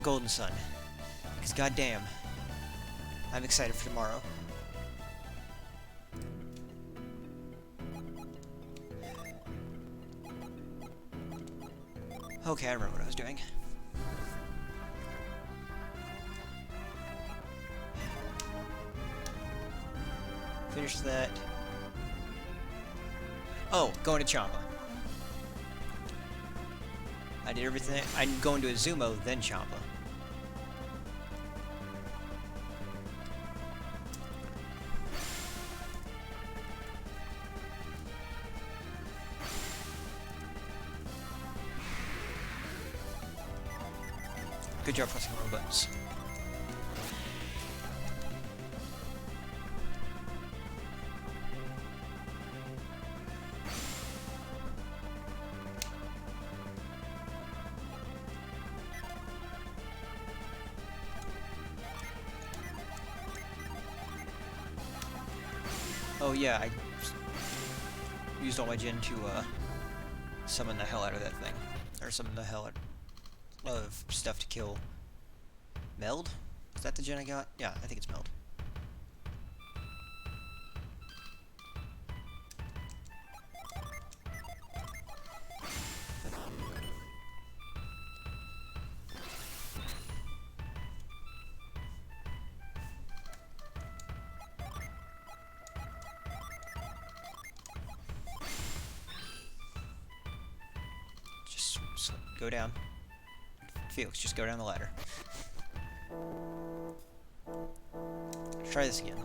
Golden Sun. Because goddamn, I'm excited for tomorrow. Okay, I remember what I was doing. Finish that. Oh, going to Champa. I did everything. I'm going to Izumo, then Champa. Good job pressing all the buttons. Oh yeah, I used all my gen to summon the hell out of that thing. Or summon the hell out of stuff to kill Meld? Is that the gen I got? Yeah, I think it's Meld. Just go down. Felix, just go down the ladder. Try this again.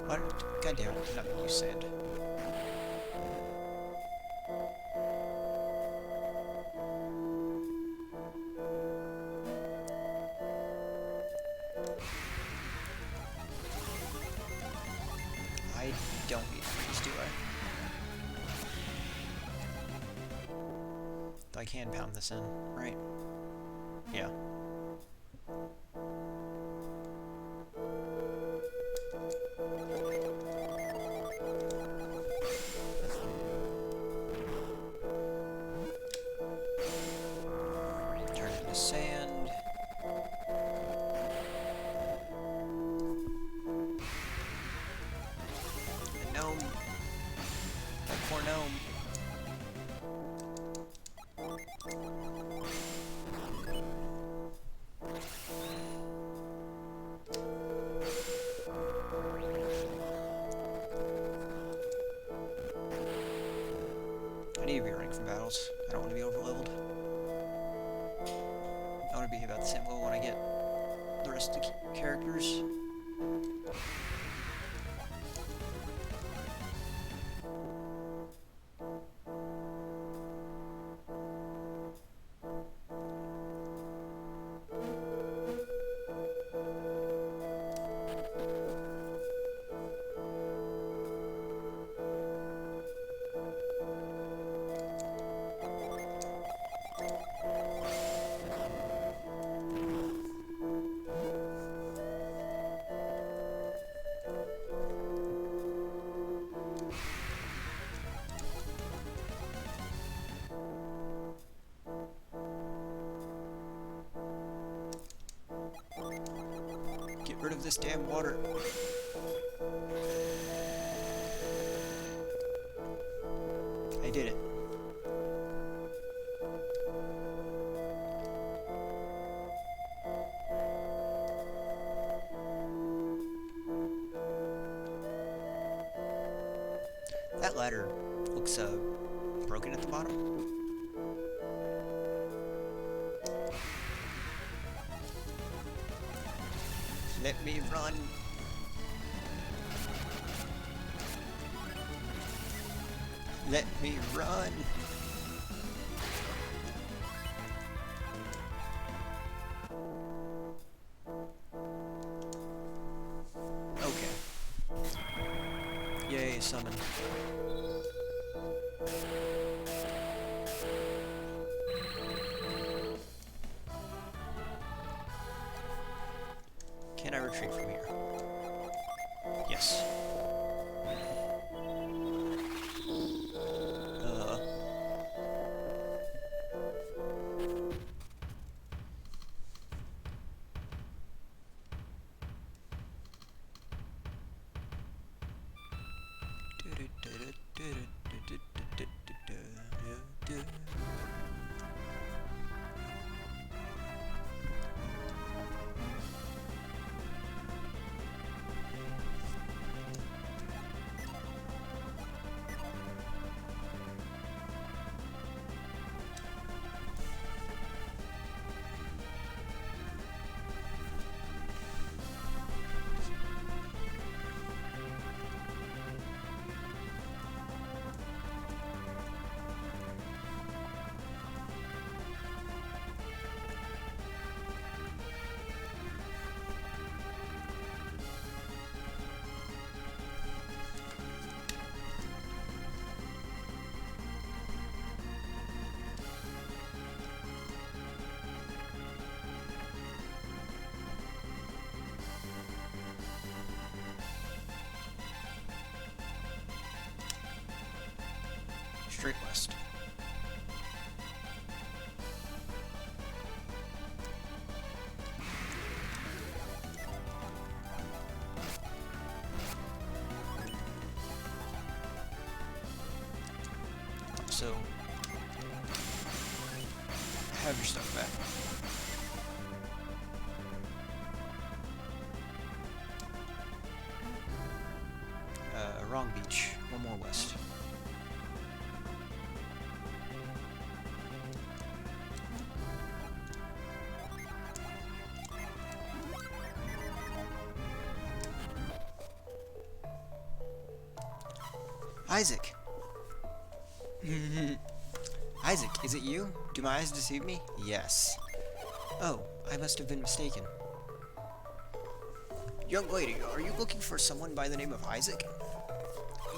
What? God damn it, I did not mean to use sand. I don't need freeze, do I? I can pound this in, right? Yeah. Turn it into sand. A gnome. That poor gnome. I need to be running from battles. I don't want to be overleveled. I want to be about the same level when I get the rest of the characters. rid of this damn water. I did it. That ladder looks broken at the bottom. Let me run. Let me run. Okay. Yay, summon. Can I retreat from here? Yes. Straight west. So, have your stuff back. Wrong beach. One more west. Isaac! Isaac, is it you? Do my eyes deceive me? Yes. Oh, I must have been mistaken. Young lady, are you looking for someone by the name of Isaac?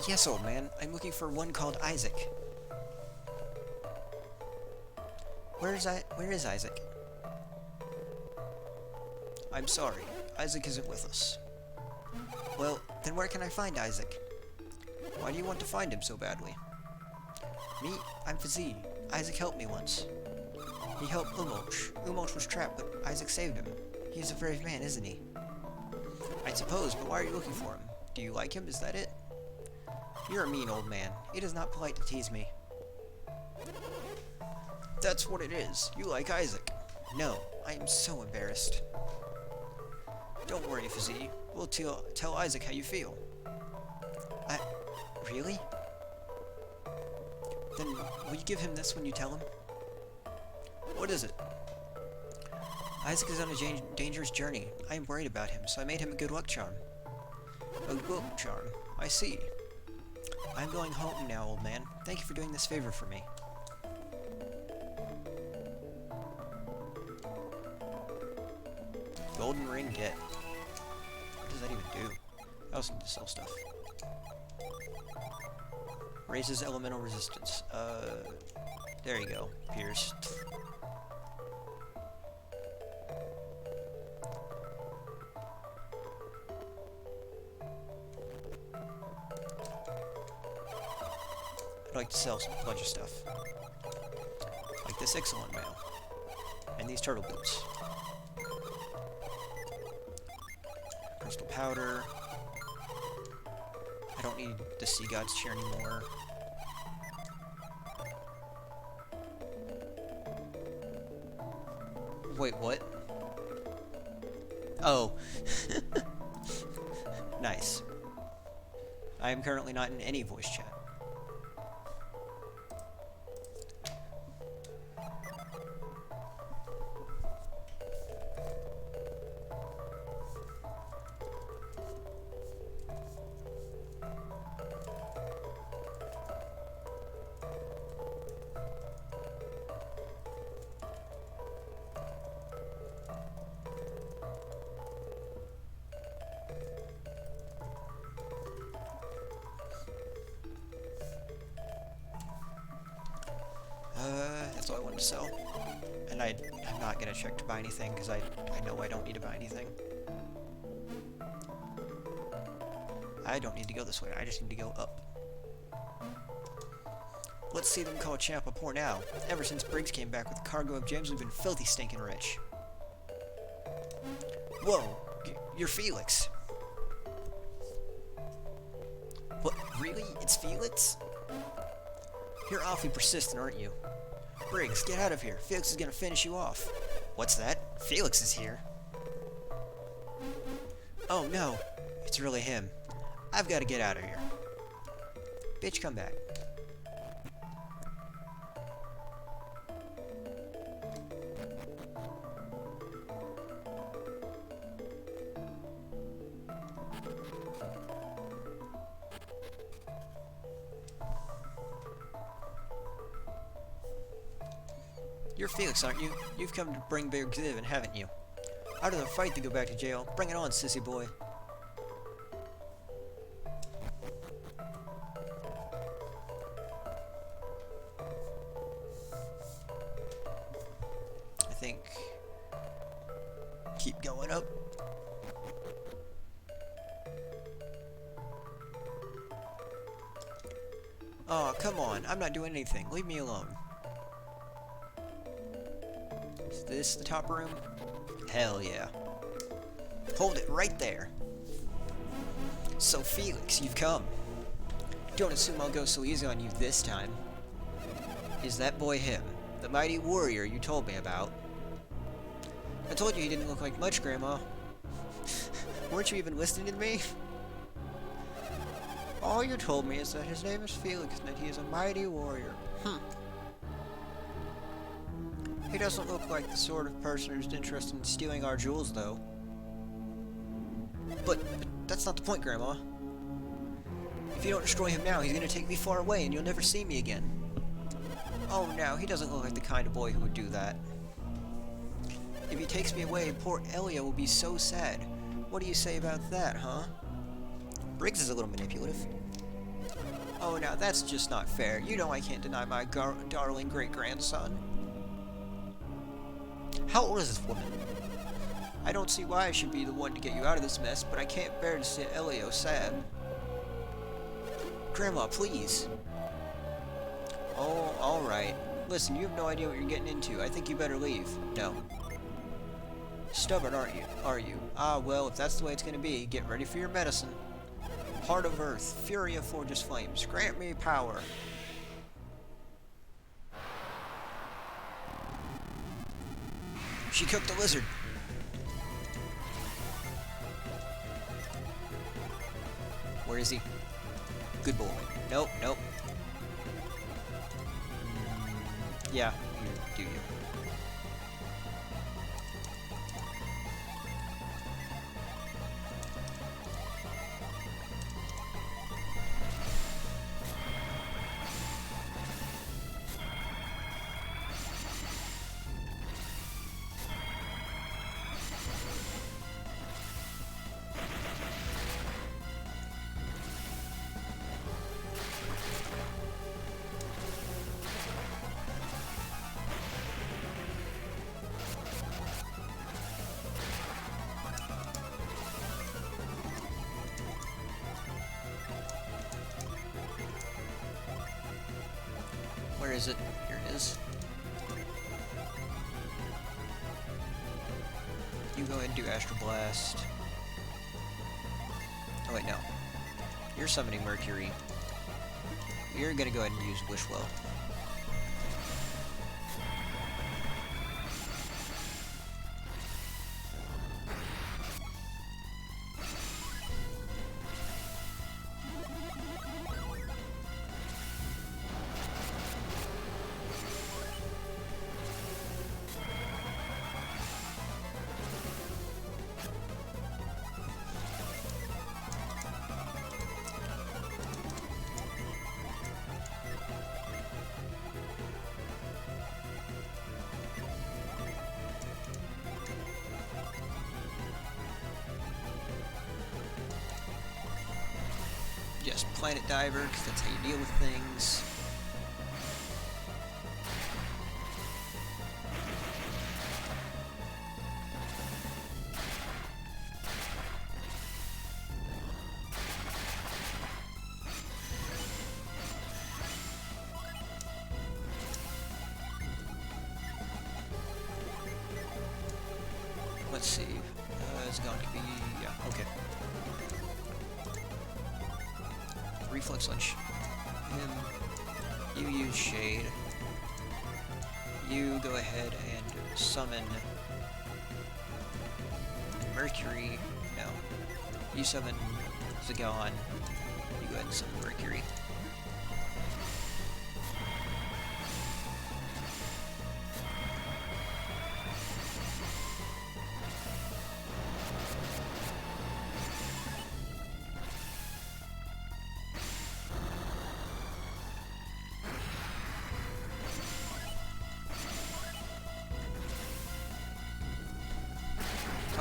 Yes, old man. I'm looking for one called Isaac. Where is Isaac? I'm sorry. Isaac isn't with us. Well, then where can I find Isaac? Why do you want to find him so badly? Me? I'm Fazee. Isaac helped me once. He helped Umulch. Umulch was trapped, but Isaac saved him. He is a brave man, isn't he? I suppose, but why are you looking for him? Do you like him? Is that it? You're a mean old man. It is not polite to tease me. That's what it is. You like Isaac. No, I am so embarrassed. Don't worry, Fazee. We'll tell Isaac how you feel. Really? Then, will you give him this when you tell him? What is it? Isaac is on a dangerous journey. I am worried about him, so I made him a good luck charm. A good luck charm? I see. I'm going home now, old man. Thank you for doing this favor for me. Golden ring get. What does that even do? I also need to sell stuff. Raises elemental resistance. There you go. Pierce. I'd like to sell a bunch of stuff. Like this excellent mail. And these turtle boots. crystal powder. I don't need the Sea God's Cheer anymore. Wait, what? Oh. Nice. I am currently not in any voice chat. That's all I wanted to sell. And I'm not gonna check to buy anything, because I know I don't need to buy anything. I don't need to go this way, I just need to go up. Let's see them call Champa poor now. Ever since Briggs came back with a cargo of gems, we've been filthy stinking rich. Whoa, you're Felix. What, really? It's Felix? You're awfully persistent, aren't you? Briggs, get out of here. Felix is gonna finish you off. What's that? Felix is here. Oh no, it's really him. I've got to get out of here. Bitch, come back. You're Felix, aren't you? You've come to bring Big Ziv, haven't you? Out of the fight to go back to jail. Bring it on, sissy boy. I think... keep going up. Oh, come on. I'm not doing anything. Leave me alone. Is this the top room? Hell yeah. Hold it right there. So Felix, you've come. Don't assume I'll go so easy on you this time. Is that boy him? The mighty warrior you told me about? I told you he didn't look like much, Grandma. Weren't you even listening to me? All you told me is that his name is Felix and that he is a mighty warrior. He doesn't look like the sort of person who's interested in stealing our jewels, though. But that's not the point, Grandma. If you don't destroy him now, he's gonna take me far away and you'll never see me again. Oh, no, he doesn't look like the kind of boy who would do that. If he takes me away, poor Elia will be so sad. What do you say about that, huh? Briggs is a little manipulative. Oh, now that's just not fair. You know I can't deny my darling great-grandson. How old is this woman? I don't see why I should be the one to get you out of this mess, but I can't bear to see Elio sad. Grandma, please. Oh, alright. Listen, you have no idea what you're getting into. I think you better leave. No. Stubborn, aren't you? Are you? Ah, well, if that's the way it's gonna be, get ready for your medicine. Heart of Earth, Fury of Forge's Flames, grant me power. She cooked a lizard. Where is he? Good boy. Nope, nope. Yeah, you do you. Where is it? Here it is. You go ahead and do Astral Blast. Oh wait, no. You're summoning Mercury. You're gonna go ahead and use Wishwell. Just Planet Diver, because that's how you deal with things. Let's see. It's going to be... yeah, okay. Reflex on him. You use Shade. You go ahead and summon Mercury. No. You summon Zagon. You go ahead and summon Mercury.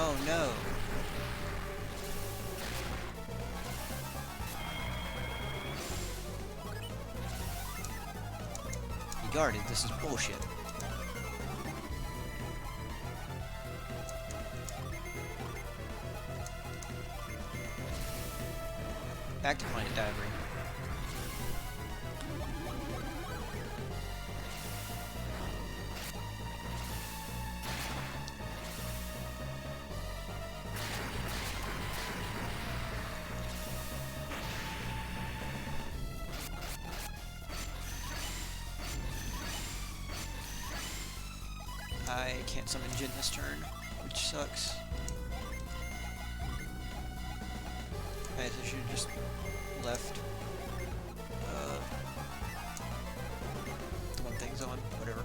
Oh no! You guarded, this is bullshit. Back to Planet Diving. I can't summon Jin this turn, which sucks. I should have just left the one thing's on, whatever.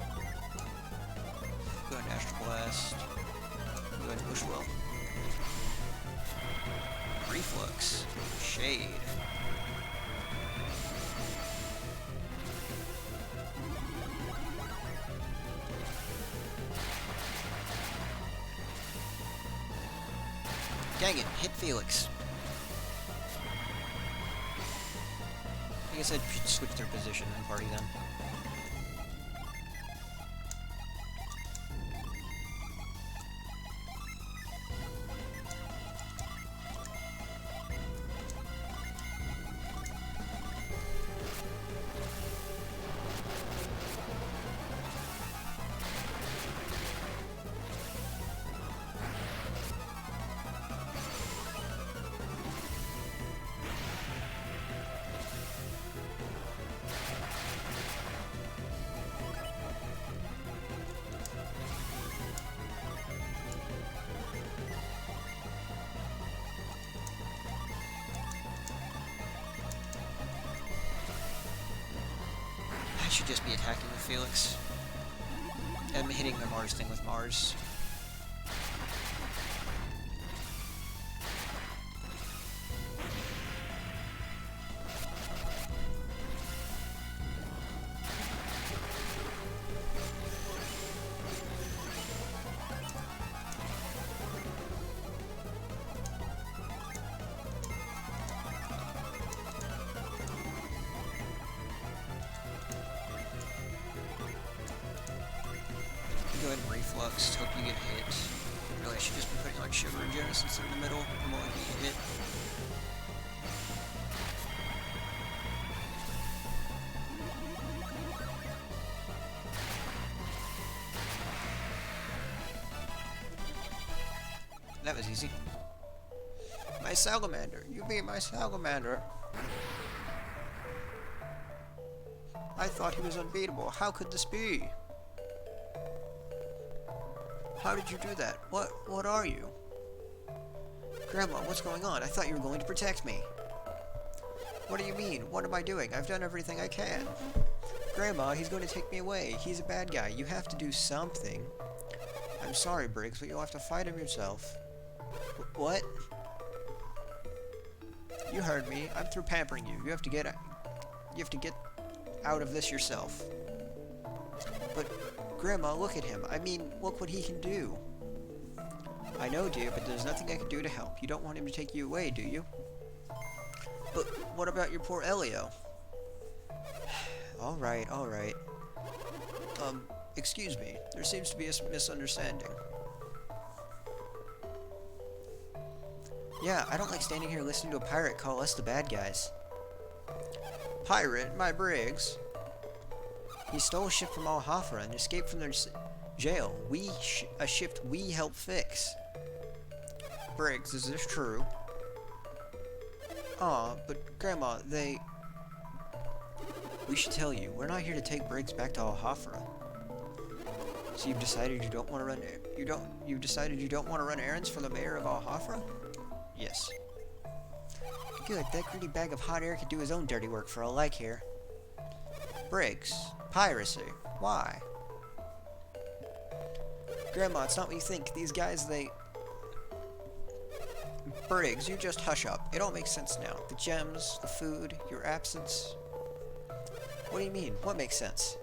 Go ahead and Astral Blast. Go ahead and Wishwell. Reflux. Shade. Dang it, hit Felix. I guess I should switch their position in the party then. I should just be attacking with Felix. I'm hitting the Mars thing with Mars. Go ahead and Reflux, hope you get hit. Really, I should just be putting on Shiver and Genesis in the middle, I'm only gonna get hit. That was easy. My salamander! You beat my salamander! I thought he was unbeatable. How could this be? How did you do that? What are you? Grandma, what's going on? I thought you were going to protect me. What do you mean? What am I doing? I've done everything I can. Grandma, he's going to take me away. He's a bad guy. You have to do something. I'm sorry, Briggs, but you'll have to fight him yourself. What? You heard me. I'm through pampering you. You have to get out of this yourself. But, Grandma, look at him. I mean, look what he can do. I know, dear, but there's nothing I can do to help. You don't want him to take you away, do you? But what about your poor Elio? Alright, alright. Excuse me. There seems to be a misunderstanding. Yeah, I don't like standing here listening to a pirate call us the bad guys. Pirate? My Briggs? He stole a ship from Al-Hafra and escaped from their jail. A ship we helped fix. Briggs, is this true? Aw, but Grandma, we should tell you, we're not here to take Briggs back to Al-Hafra. So you've decided you don't want to run errands for the mayor of Al-Hafra? Yes. Good, that greedy bag of hot air could do his own dirty work for all I care. Briggs, piracy. Why? Grandma, it's not what you think. These guys, Briggs, you just hush up. It all makes sense now. The gems, the food, your absence. What do you mean? What makes sense?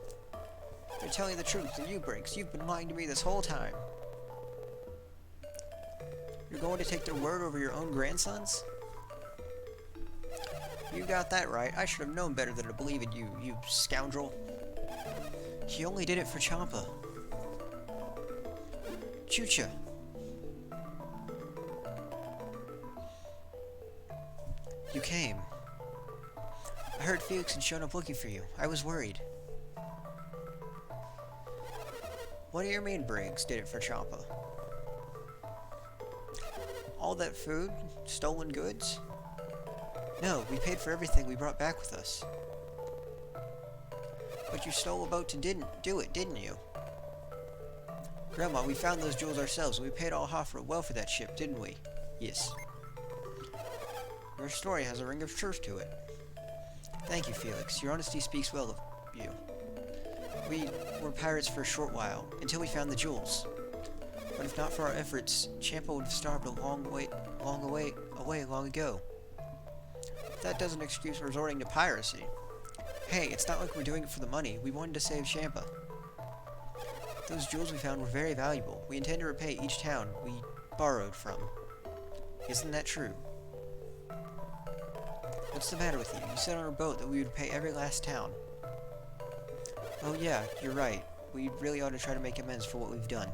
They're telling the truth, and you, Briggs, you've been lying to me this whole time. You're going to take their word over your own grandsons? You got that right. I should have known better than to believe in you, you scoundrel. He only did it for Champa. Chucha. You came. I heard Felix had shown up looking for you. I was worried. What do you mean Briggs did it for Champa? All that food? Stolen goods? No, we paid for everything we brought back with us. But you stole a boat to do it, didn't you? Grandma, we found those jewels ourselves, and we paid Al-Hafra well for that ship, didn't we? Yes. Your story has a ring of truth to it. Thank you, Felix. Your honesty speaks well of you. We were pirates for a short while, until we found the jewels. But if not for our efforts, Champa would have starved long ago. That doesn't excuse resorting to piracy. Hey, it's not like we're doing it for the money. We wanted to save Champa. Those jewels we found were very valuable. We intend to repay each town we borrowed from. Isn't that true? What's the matter with you? You said on our boat that we would pay every last town. Oh yeah, you're right. We really ought to try to make amends for what we've done.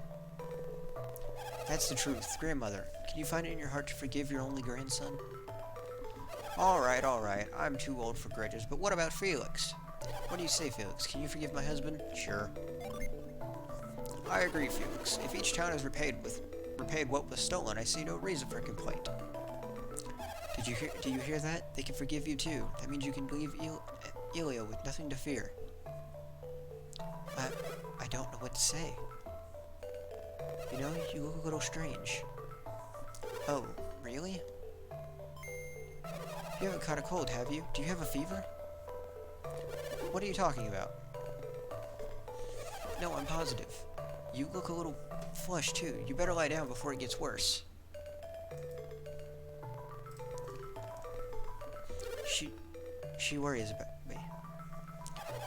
That's the truth. Grandmother, can you find it in your heart to forgive your only grandson? Alright, alright. I'm too old for grudges, but what about Felix? What do you say, Felix? Can you forgive my husband? Sure. I agree, Felix. If each town is repaid what was stolen, I see no reason for complaint. Do you hear that? They can forgive you too. That means you can leave Elio with nothing to fear. I don't know what to say. You know, you look a little strange. Oh, really? You haven't caught a cold, have you? Do you have a fever? What are you talking about? No, I'm positive. You look a little flushed, too. You better lie down before it gets worse. She worries about me.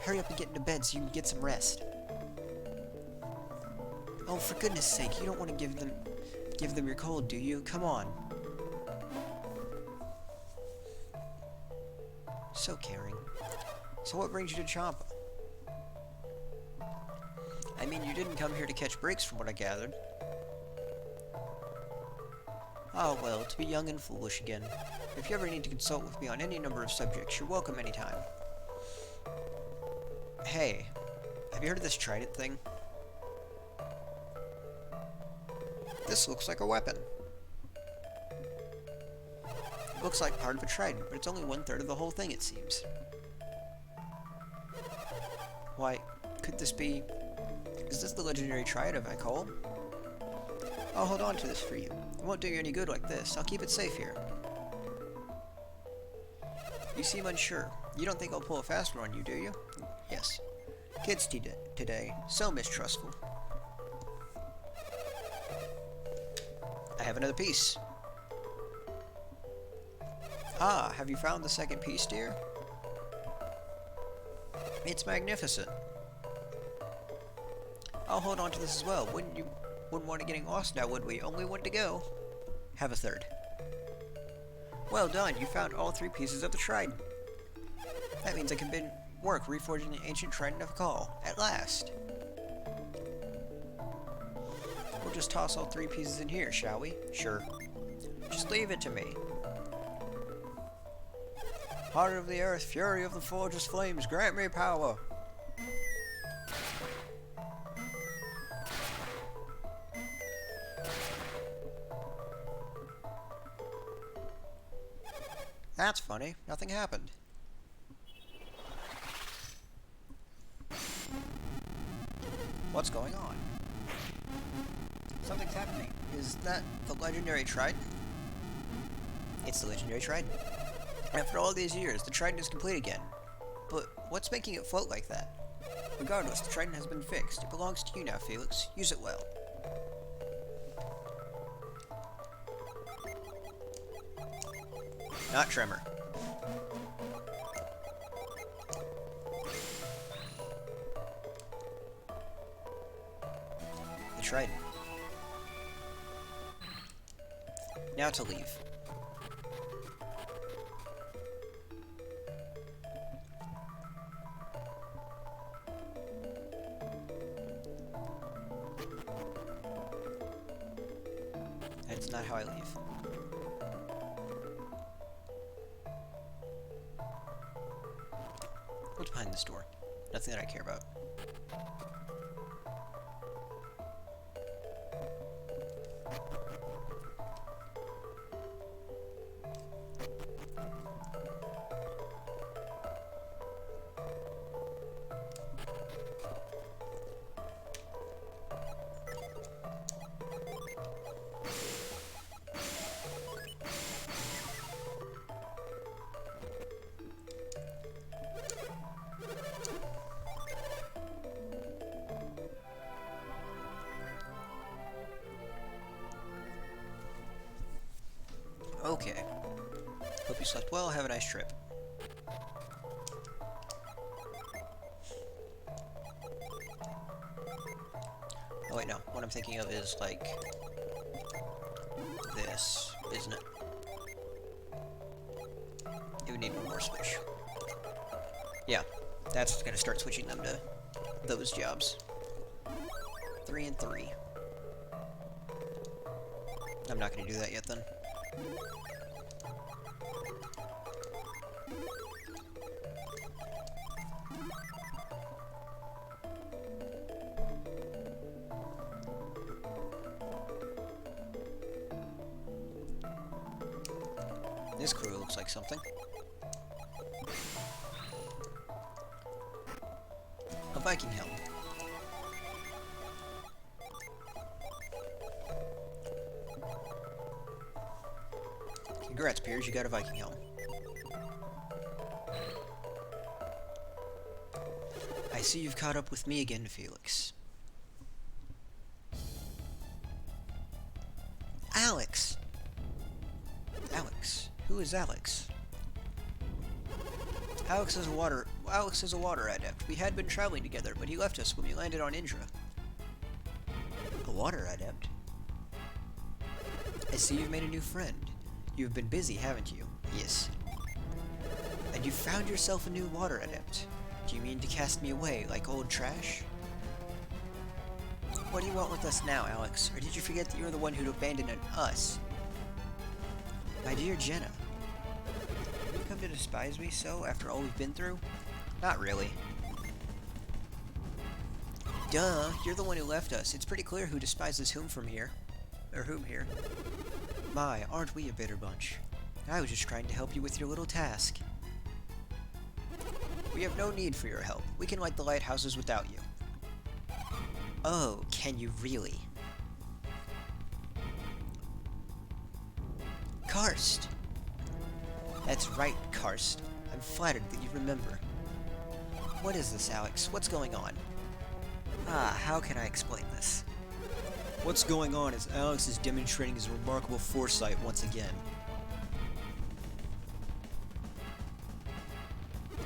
Hurry up and get into bed so you can get some rest. Oh, for goodness sake, you don't want to give them your cold, do you? Come on. So caring. So what brings you to Champa? I mean, you didn't come here to catch Briggs from what I gathered. Oh well, to be young and foolish again. If you ever need to consult with me on any number of subjects, you're welcome anytime. Hey, have you heard of this trident thing? This looks like a weapon. Looks like part of a trident, but it's only 1/3 of the whole thing, it seems. Why, could this be... Is this the legendary trident of Icole? I'll hold on to this for you. It won't do you any good like this. I'll keep it safe here. You seem unsure. You don't think I'll pull a fast one on you, do you? Yes. Kids today, so mistrustful. I have another piece. Ah, have you found the second piece, dear? It's magnificent. I'll hold on to this as well. Wouldn't want it getting lost now, would we? Only one to go. Have a third. Well done, you found all 3 pieces of the trident. That means I can begin work reforging the ancient trident of Icole. At last. We'll just toss all 3 pieces in here, shall we? Sure. Just leave it to me. Heart of the earth, fury of the forge's flames, grant me power. That's funny. Nothing happened. What's going on? Something's happening. Is that the legendary trident? It's the legendary trident. After all these years, the trident is complete again. But what's making it float like that? Regardless, the trident has been fixed. It belongs to you now, Felix. Use it well. Not Tremor. The trident. Now to leave. That's not how I leave. What's behind this door? Nothing that I care about. Okay. Hope you slept well. Have a nice trip. Oh wait, no. What I'm thinking of is, like, this, isn't it? It would need one more switch. Yeah. That's gonna start switching them to those jobs. 3 and 3. I'm not gonna do that yet, then. This crew looks like something. A Viking helm. Congrats, Piers, you got a Viking helm. I see you've caught up with me again, Felix. Alex! Alex. Who is Alex? Alex is a water adept. We had been traveling together, but he left us when we landed on Indra. A water adept? I see you've made a new friend. You've been busy, haven't you? Yes. And you found yourself a new water adept. Do you mean to cast me away like old trash? What do you want with us now, Alex? Or did you forget that you were the one who'd abandoned us? My dear Jenna. Have you come to despise me so after all we've been through? Not really. Duh, you're the one who left us. It's pretty clear who despises whom from here. Or whom here. My, aren't we a bitter bunch? I was just trying to help you with your little task. We have no need for your help. We can light the lighthouses without you. Oh, can you really? Karst! That's right, Karst. I'm flattered that you remember. What is this, Alex? What's going on? How can I explain this? What's going on is Alex is demonstrating his remarkable foresight once again.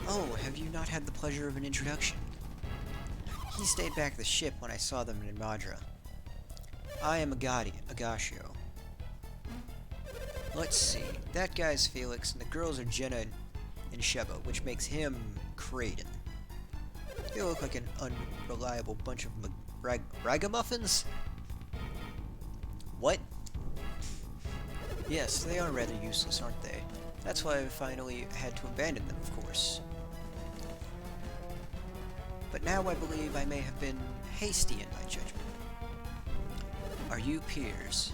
Oh, have you not had the pleasure of an introduction? He stayed back at the ship when I saw them in Madra. I am Agatio. Let's see, that guy's Felix, and the girls are Jenna and Sheba, which makes him Kraden. They look like an unreliable bunch of ragamuffins? What? Yes, they are rather useless, aren't they? That's why I finally had to abandon them, of course. But now I believe I may have been hasty in my judgment. Are you Piers?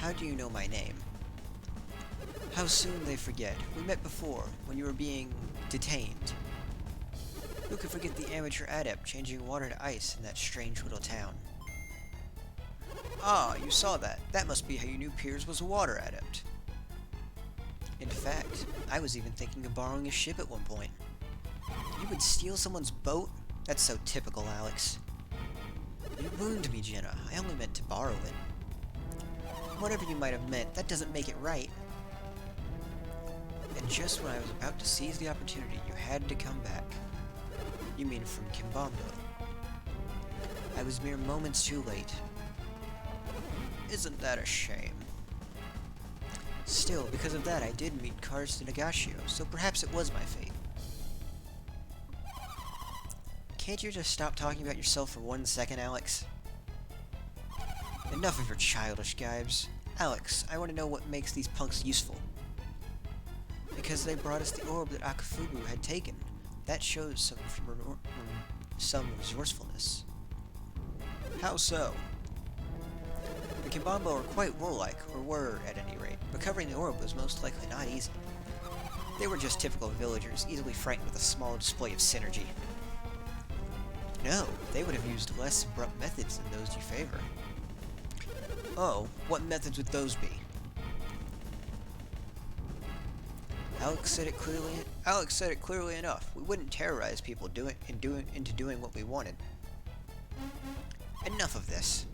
How do you know my name? How soon they forget. We met before, when you were being detained. Who could forget the amateur adept changing water to ice in that strange little town? Ah, you saw that. That must be how you knew Piers was a water adept. In fact, I was even thinking of borrowing a ship at one point. You would steal someone's boat? That's so typical, Alex. You ruined me, Jenna. I only meant to borrow it. Whatever you might have meant, that doesn't make it right. And just when I was about to seize the opportunity, you had to come back. You mean from Kimbombo. I was mere moments too late. Isn't that a shame? Still, because of that, I did meet Karst and Agatio, so perhaps it was my fate. Can't you just stop talking about yourself for 1 second, Alex? Enough of your childish gibes. Alex, I want to know what makes these punks useful. Because they brought us the orb that Akafubu had taken. That shows some resourcefulness. How so? The Kimbombo are quite warlike, or were at any rate. Recovering the orb was most likely not easy. They were just typical villagers, easily frightened with a small display of synergy. No, they would have used less abrupt methods than those you favor. Oh, what methods would those be? Alex said it clearly enough. We wouldn't terrorize people into doing what we wanted. Enough of this.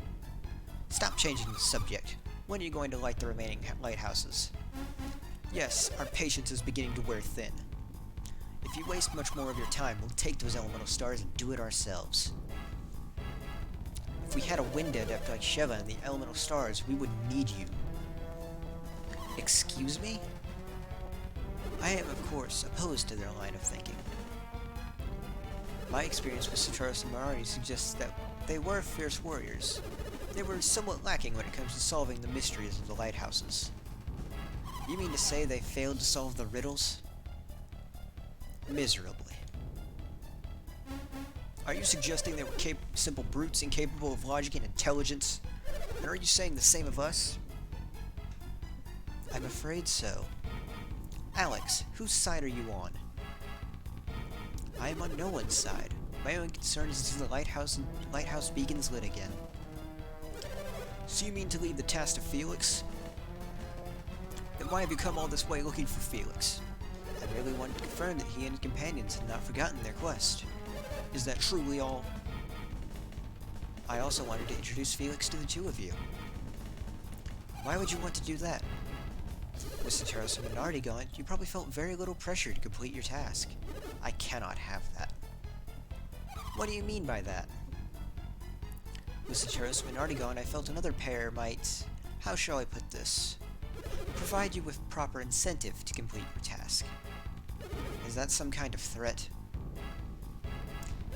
Stop changing the subject. When are you going to light the remaining lighthouses? Yes, our patience is beginning to wear thin. If you waste much more of your time, we'll take those elemental stars and do it ourselves. If we had a wind adept like Sheva and the elemental stars, we wouldn't need you. Excuse me? I am, of course, opposed to their line of thinking. My experience with Sitaros and Maradi suggests that they were fierce warriors. They were somewhat lacking when it comes to solving the mysteries of the lighthouses. You mean to say they failed to solve the riddles? Miserably. Are you suggesting they were simple brutes incapable of logic and intelligence? And are you saying the same of us? I'm afraid so. Alex, whose side are you on? I am on no one's side. My only concern is to the lighthouse beacons lit again. So you mean to leave the task to Felix? Then why have you come all this way looking for Felix? I merely wanted to confirm that he and his companions had not forgotten their quest. Is that truly all? I also wanted to introduce Felix to the two of you. Why would you want to do that? With Sitaros and Minardi gone, you probably felt very little pressure to complete your task. I cannot have that. What do you mean by that? With Sitaros and Minardi gone, I felt another pair might, how shall I put this, provide you with proper incentive to complete your task. Is that some kind of threat?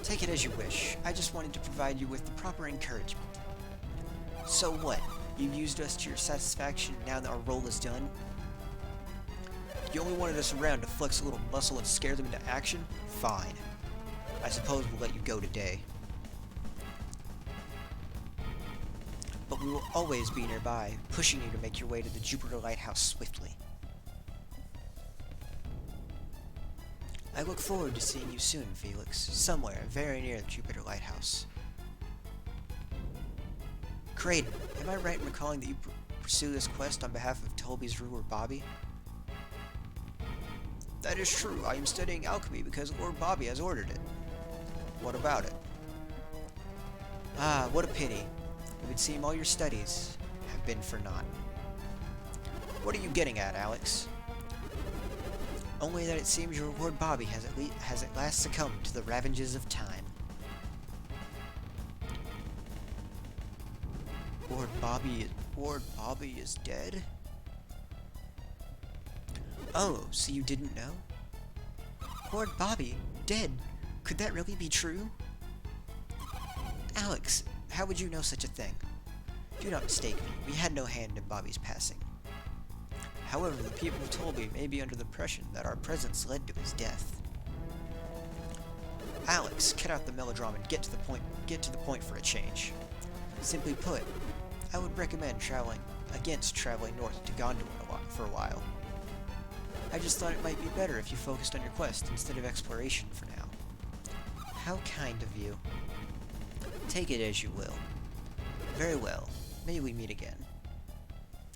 Take it as you wish. I just wanted to provide you with the proper encouragement. So what? You used us to your satisfaction now that our role is done? You only wanted us around to flex a little muscle and scare them into action? Fine. I suppose we'll let you go today. But but we will always be nearby, pushing you to make your way to the Jupiter Lighthouse swiftly. I look forward to seeing you soon, Felix, somewhere very near the Jupiter Lighthouse. Kraden, am I right in recalling that you pursue this quest on behalf of Tolby's ruler, Bobby? That is true. I am studying alchemy because Lord Bobby has ordered it. What about it? Ah, what a pity. It would seem all your studies have been for naught. What are you getting at, Alex? Only that it seems your Lord Bobby has at last succumbed to the ravages of time. Lord Bobby is dead? Oh, so you didn't know? Lord Bobby? Dead? Could that really be true? Alex, how would you know such a thing? Do not mistake me, we had no hand in Bobby's passing. However, the people of Tolby may be under the impression that our presence led to his death. Alex, cut out the melodrama and get to the point for a change. Simply put, I would recommend traveling north to Gondor for a while. I just thought it might be better if you focused on your quest instead of exploration for now. How kind of you. Take it as you will. Very well. May we meet again.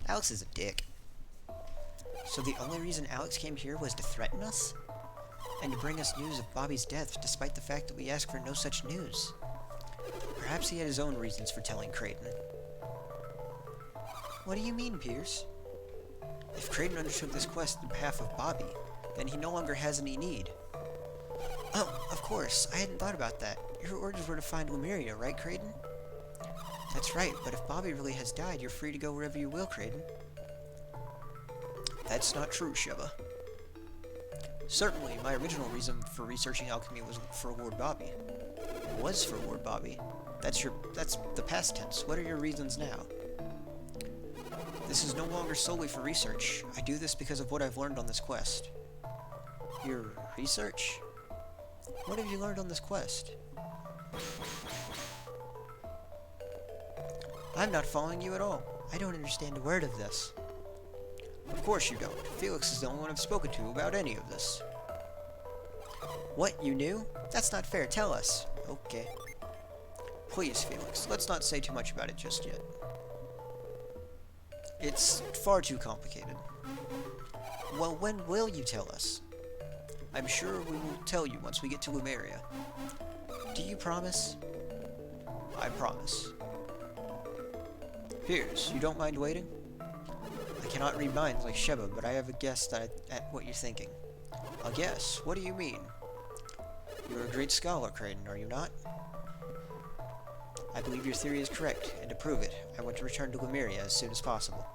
Alex is a dick. So the only reason Alex came here was to threaten us? And to bring us news of Bobby's death, despite the fact that we asked for no such news? Perhaps he had his own reasons for telling Kraden. What do you mean, Pierce? If Kraden undertook this quest on behalf of Bobby, then he no longer has any need. Oh, of course, I hadn't thought about that. Your orders were to find Lemuria, right, Kraden? That's right, but if Bobby really has died, you're free to go wherever you will, Kraden. That's not true, Sheva. Certainly, my original reason for researching alchemy was for Lord Bobby. Was for Lord Bobby. That's the past tense. What are your reasons now? This is no longer solely for research. I do this because of what I've learned on this quest. Your research? What have you learned on this quest? I'm not following you at all. I don't understand a word of this. Of course you don't. Felix is the only one I've spoken to about any of this. What, you knew? That's not fair. Tell us. Okay. Please, Felix, let's not say too much about it just yet. It's far too complicated. Well, when will you tell us? I'm sure we will tell you once we get to Lemuria. Do you promise? I promise. Piers, you don't mind waiting? I cannot read minds like Sheva, but I have a guess at what you're thinking. A guess? What do you mean? You're a great scholar, Kraden, are you not? I believe your theory is correct, and to prove it, I want to return to Lemuria as soon as possible.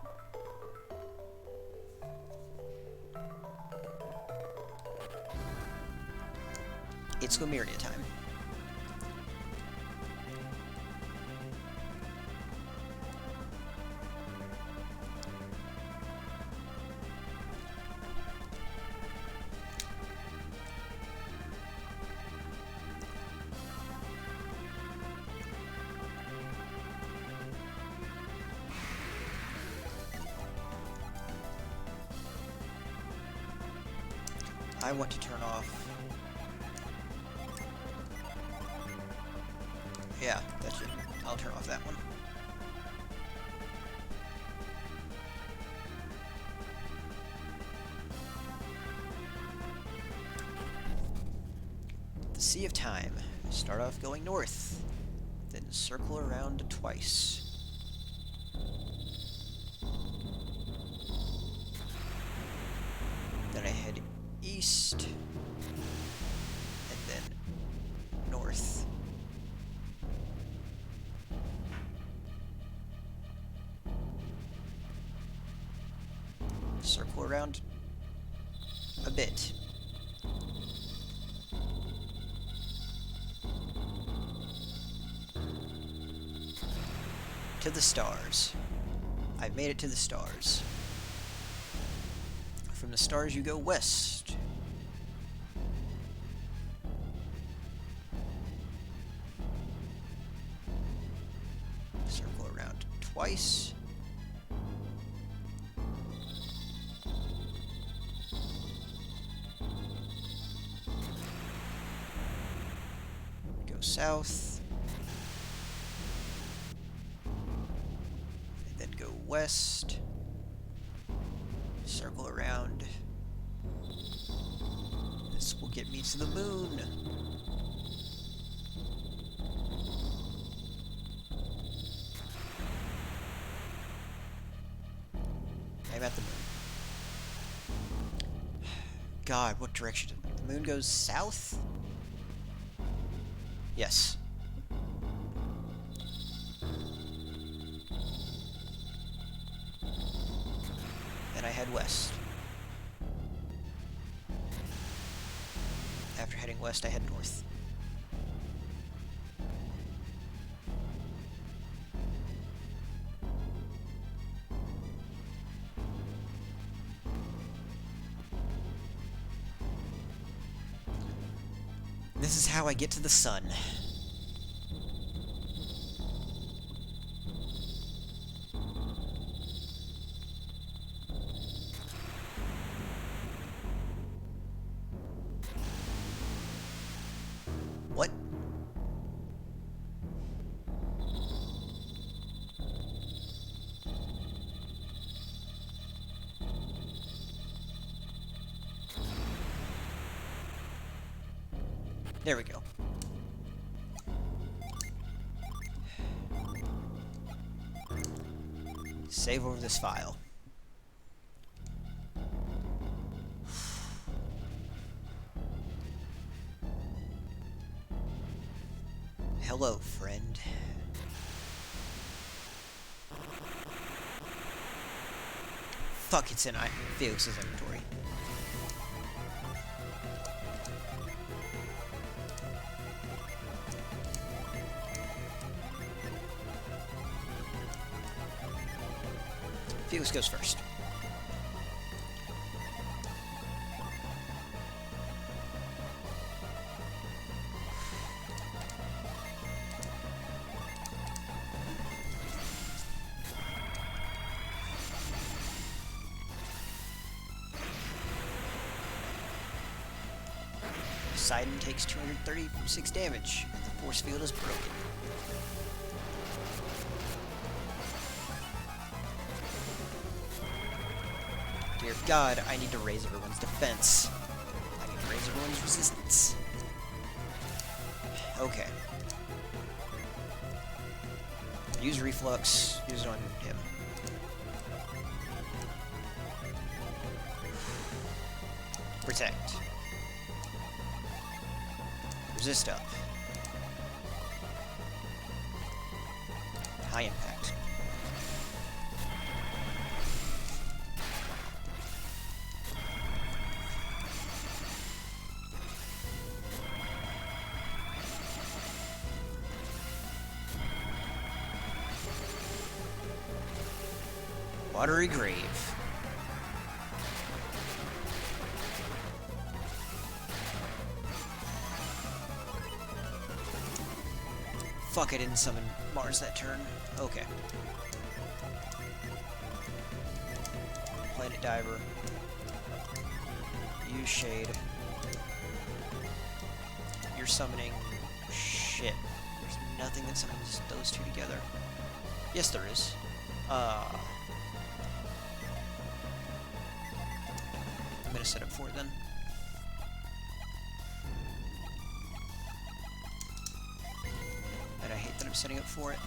It's Lemuria time. I want to turn off... Yeah, that's it. I'll turn off that one. The Sea of Time. Start off going north, then circle around twice. Then I head east, and then north. Circle around a bit. To the stars. I've made it to the stars. From the stars you go west. Circle around twice. Go south. And then go west. Circle around. This will get me to the moon. I'm at the moon. God, what direction? The moon goes south? Yes. Then I head west. After heading west, I head north. This is how I get to the sun. What? There we go. Save over this file. Hello, friend. Fuck, it's in Felix's inventory. Felix goes first. Poseidon takes 236 damage, and the force field is broken. Dear God, I need to raise everyone's defense. I need to raise everyone's resistance. Okay. Use reflux. Use it on him. Protect. Resist up. High impact. Watery Grave. Fuck, I didn't summon Mars that turn. Okay. Planet Diver. Use Shade. You're summoning... Shit. There's nothing that summons those two together. Yes, there is. I'm gonna set up for it then. And I hate that I'm setting up for it.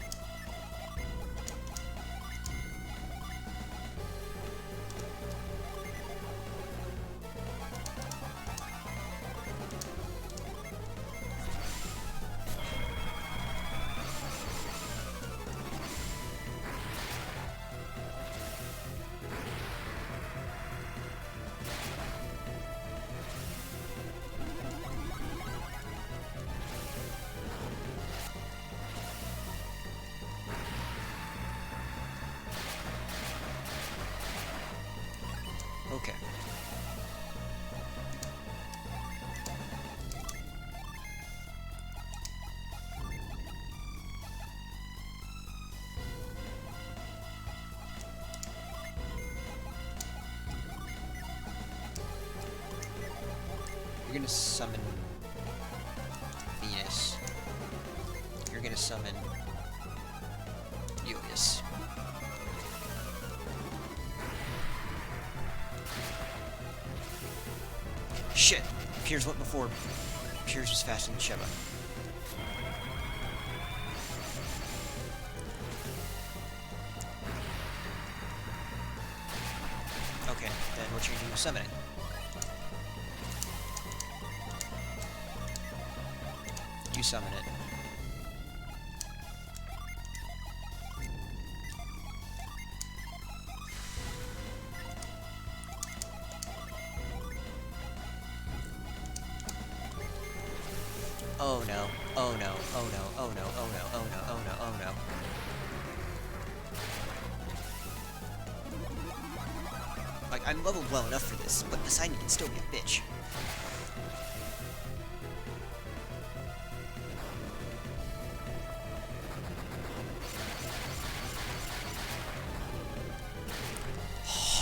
Okay. You're gonna summon Venus. You're gonna summon Julius. Shit! Piers went before. Piers was faster than Sheva. Okay, then we're changing to summoning. You summon it. Oh no, oh no, oh no, oh no, oh no, oh no, oh no, oh no. Like, I'm leveled well enough for this, but Poseidon can still be a bitch.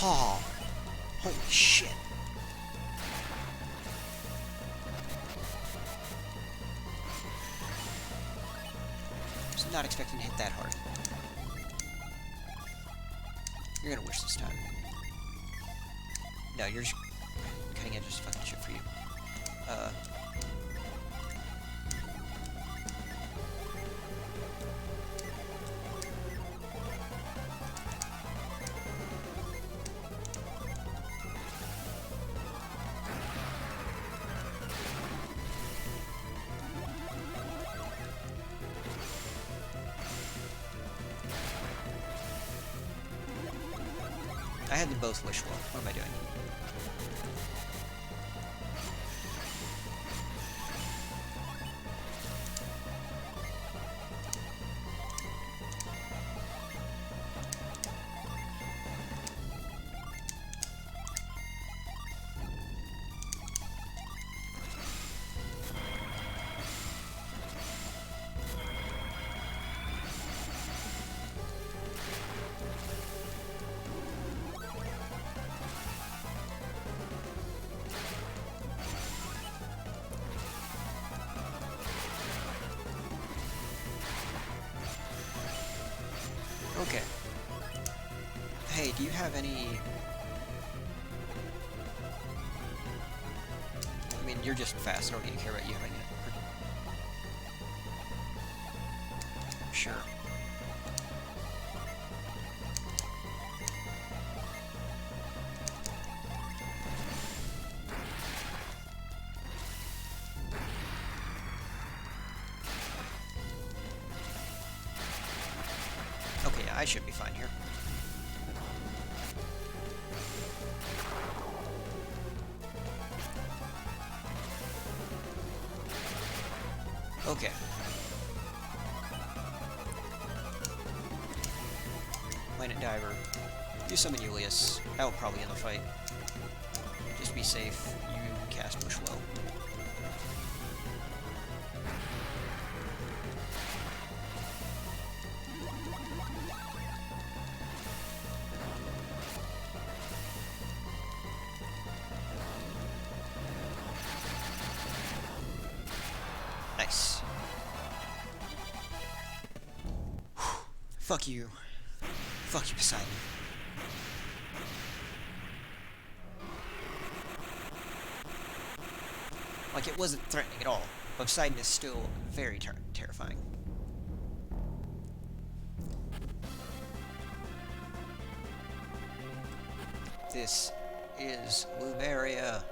Oh, holy shit. I was not expecting to hit that hard. You're gonna wish this time. No, you're just cutting edge is fucking shit for you. I had them both wish well. What am I doing? Okay. Hey, do you have any... I mean, you're just fast. I don't really care about you having it. Sure. Okay, yeah, I should be fine here. Okay. Planet Diver. You summon Julius. That will probably end the fight. Just be safe. You cast Bushwell. Nice. Fuck you. Fuck you, Poseidon. Like, it wasn't threatening at all, but Poseidon is still very terrifying. This is Lumeria.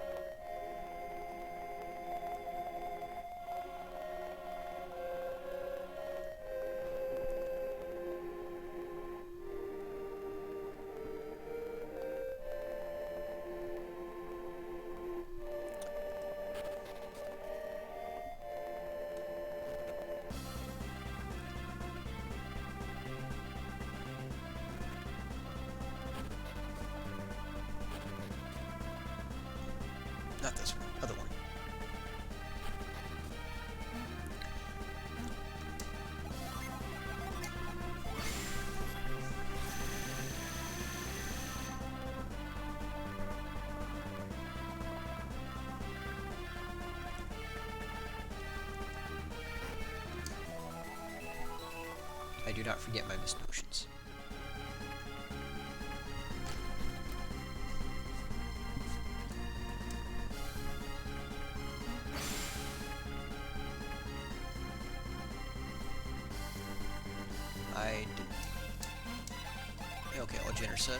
Not this one, other one. I do not forget my missed potions. Okay, I'll Jenner set.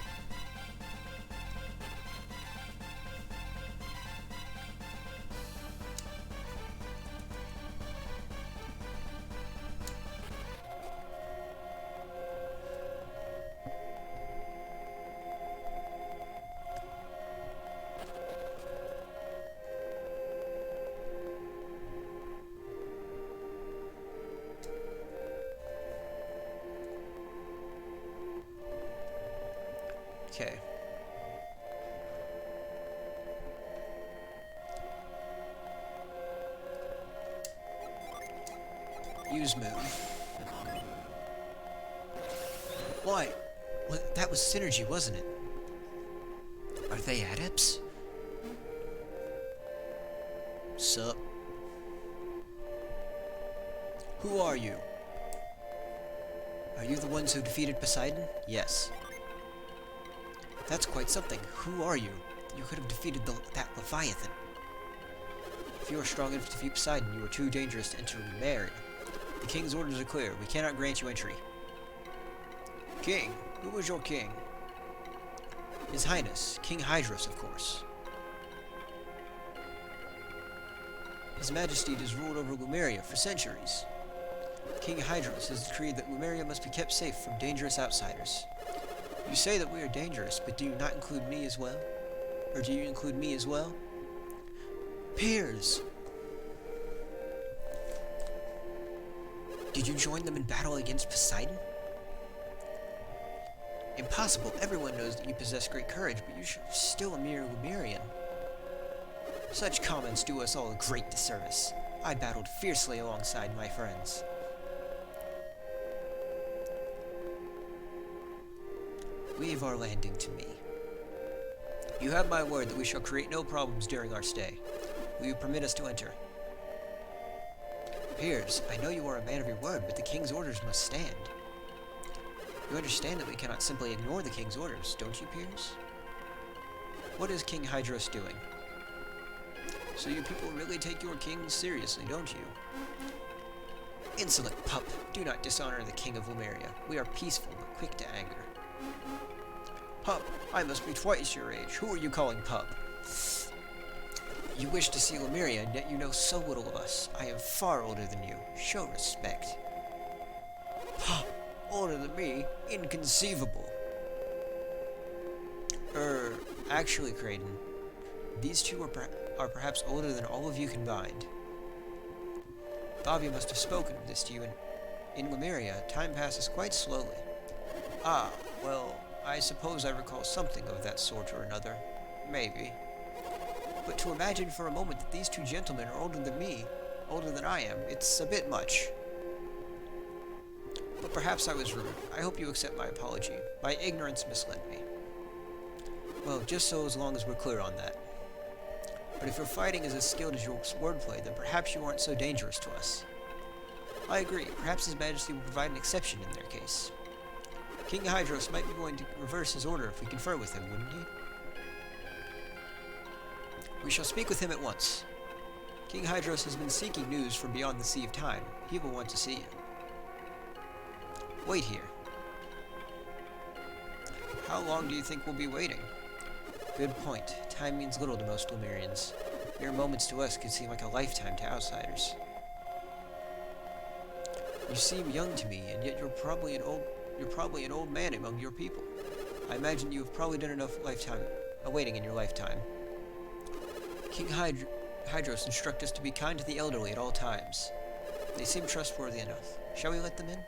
Okay. Use move. Why? Well, that was synergy, wasn't it? Are they adepts? Sup? Who are you? Are you the ones who defeated Poseidon? Yes. That's quite something. Who are you? You could have defeated that Leviathan. If you are strong enough to defeat Poseidon, you are too dangerous to enter Lemuria. The king's orders are clear. We cannot grant you entry. King? Who was your king? His Highness, King Hydros, of course. His Majesty has ruled over Lemuria for centuries. King Hydros has decreed that Lemuria must be kept safe from dangerous outsiders. You say that we are dangerous, but do you not include me as well? Or do you include me as well? Peers! Did you join them in battle against Poseidon? Impossible. Everyone knows that you possess great courage, but you are still a mere Lemurian. Such comments do us all a great disservice. I battled fiercely alongside my friends. Leave our landing to me. You have my word that we shall create no problems during our stay. Will you permit us to enter? Peers, I know you are a man of your word, but the king's orders must stand. You understand that we cannot simply ignore the king's orders, don't you, Peers? What is King Hydros doing? So you people really take your king seriously, don't you? Insolent pup, do not dishonor the king of Lemuria. We are peaceful, but quick to anger. Pup, I must be twice your age. Who are you calling pup? You wish to see Lemuria, and yet you know so little of us. I am far older than you. Show respect. Pup, older than me? Inconceivable. Actually, Kraden, these two are perhaps older than all of you combined. Bobby must have spoken of this to you. In Lemuria, time passes quite slowly. Ah, well, I suppose I recall something of that sort or another. Maybe. But to imagine for a moment that these two gentlemen are older than me, older than I am, it's a bit much. But perhaps I was rude. I hope you accept my apology. My ignorance misled me. Well, just so as long as we're clear on that. But if your fighting is as skilled as your wordplay, then perhaps you aren't so dangerous to us. I agree. Perhaps His Majesty will provide an exception in their case. King Hydros might be willing to reverse his order if we confer with him, wouldn't he? We shall speak with him at once. King Hydros has been seeking news from beyond the Sea of Time. He will want to see you. Wait here. How long do you think we'll be waiting? Good point. Time means little to most Lemurians. Mere moments to us could seem like a lifetime to outsiders. You seem young to me, and yet you're probably an old man among your people. I imagine you have probably done enough waiting in your lifetime. King Hydros instructs us to be kind to the elderly at all times. They seem trustworthy enough. Shall we let them in?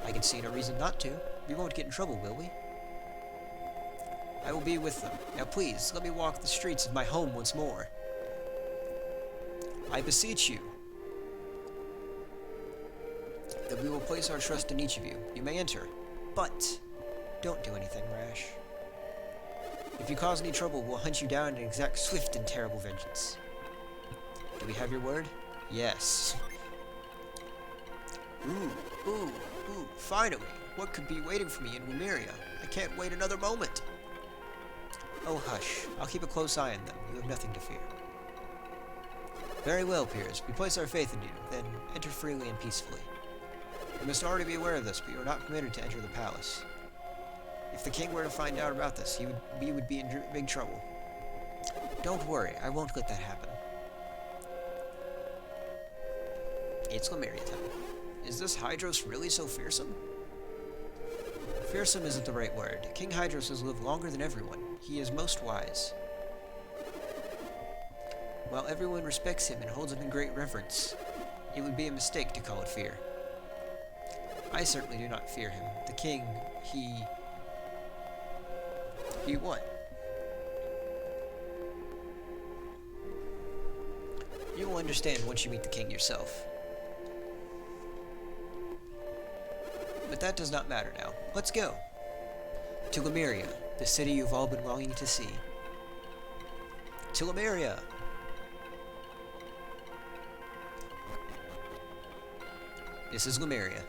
I can see no reason not to. We won't get in trouble, will we? I will be with them. Now please, let me walk the streets of my home once more. I beseech you that we will place our trust in each of you. You may enter, but don't do anything rash. If you cause any trouble, we'll hunt you down and exact swift and terrible vengeance. Do we have your word? Yes. Ooh, Ooh, finally! What could be waiting for me in Lemuria? I can't wait another moment! Oh, hush. I'll keep a close eye on them. You have nothing to fear. Very well, Piers. We place our faith in you. Then enter freely and peacefully. You must already be aware of this, but you are not permitted to enter the palace. If the king were to find out about this, we would be in big trouble. Don't worry. I won't let that happen. It's Lemuria time. Is this Hydros really so fearsome? Fearsome isn't the right word. King Hydros has lived longer than everyone. He is most wise. While everyone respects him and holds him in great reverence, it would be a mistake to call it fear. I certainly do not fear him. The king, he what? You will understand once you meet the king yourself. But that does not matter now. Let's go. To Lemuria, the city you've all been longing to see. To Lemuria! This is Lemuria.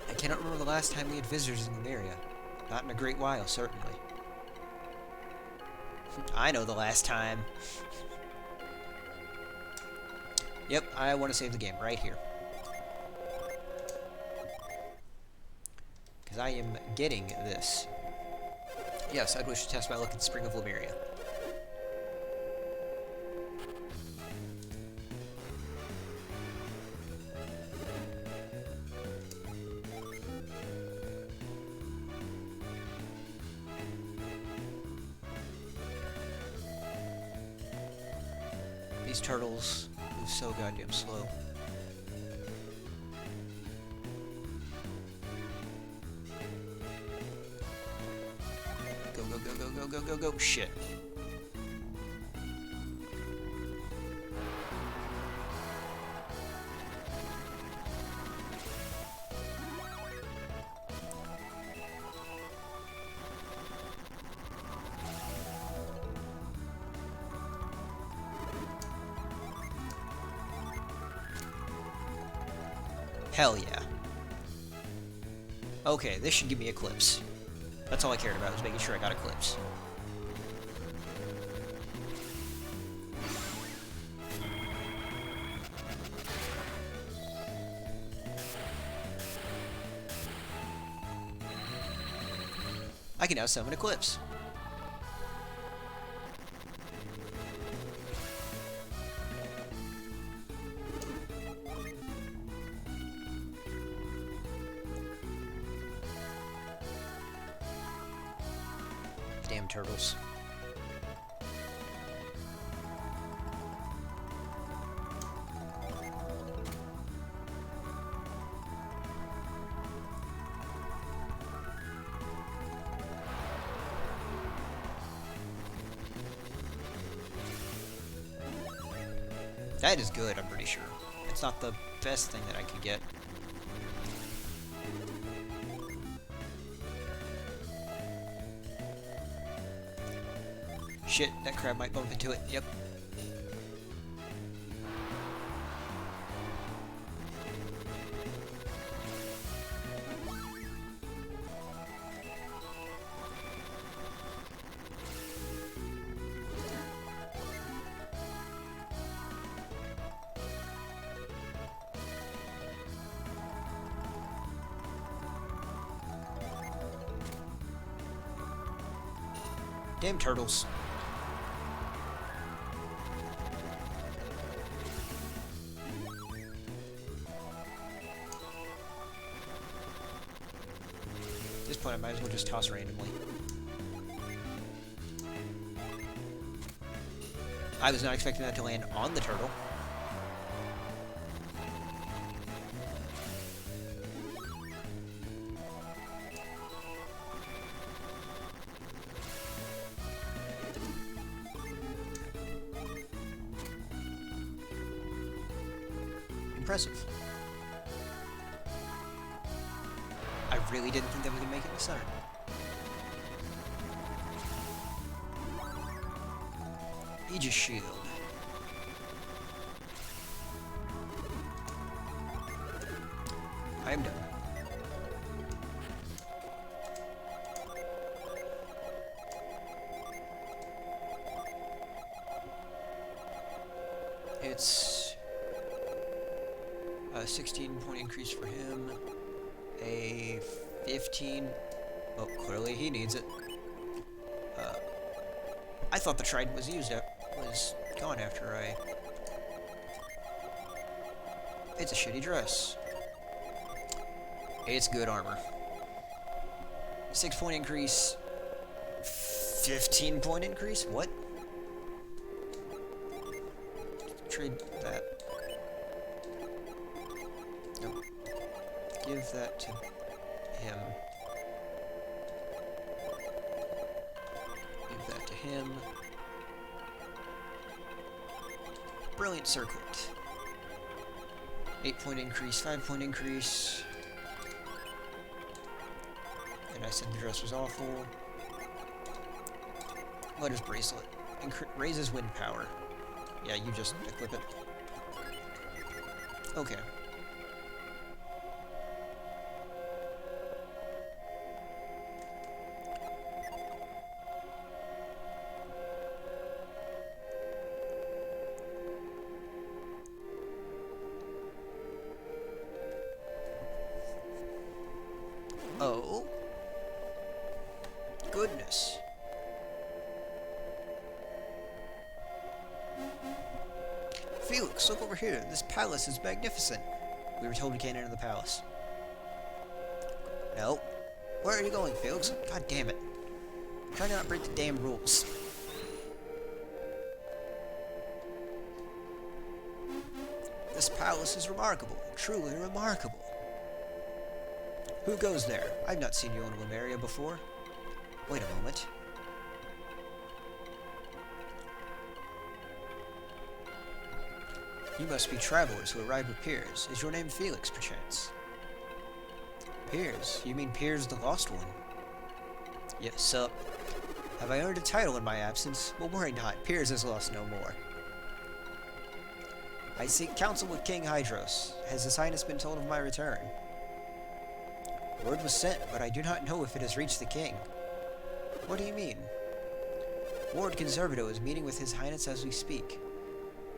I cannot remember the last time we had visitors in Lemuria. Not in a great while, certainly. I know the last time. Yep, I want to save the game right here. Because I am getting this. Yes, I'd wish to test my luck at the Spring of Lemuria. These turtles move so goddamn slow. Go, go, go, go, go, go, go, go. Shit. Hell yeah. Okay, this should give me Eclipse. That's all I cared about, was making sure I got Eclipse. I can now summon Eclipse. Damn turtles. That is good, I'm pretty sure. It's not the best thing that I could get. Shit, that crab might bump into it. Yep. Damn turtles. At this point, I might as well just toss randomly. I was not expecting that to land on the turtle. Impressive. I really didn't think that we could make it in the center. Aegis Shield. I'm done. It's a 16-point increase for him, a 15... Oh, clearly he needs it. I thought the trident was was gone after I... It's a shitty dress. It's good armor. 6-point increase. 15-point increase? What? Trade that. Nope. Give that to him. Give that to him. Brilliant circlet. 8-point increase, 5-point increase. And I said the dress was awful. What is bracelet? Raises wind power. Yeah, you just equip it. Okay. Oh. Goodness. Felix, look over here. This palace is magnificent. We were told we can't enter the palace. No. Where are you going, Felix? God damn it. Try not to break the damn rules. This palace is remarkable. Truly remarkable. Who goes there? I've not seen you in Lemuria before. Wait a moment. You must be travelers who arrived with Piers. Is your name Felix, perchance? Piers? You mean Piers the Lost One? Yes, sup. Have I earned a title in my absence? Well, worry not. Piers is lost no more. I seek counsel with King Hydros. Has His Highness been told of my return? Word was sent, but I do not know if it has reached the king. What do you mean? Lord Conservato is meeting with His Highness as we speak.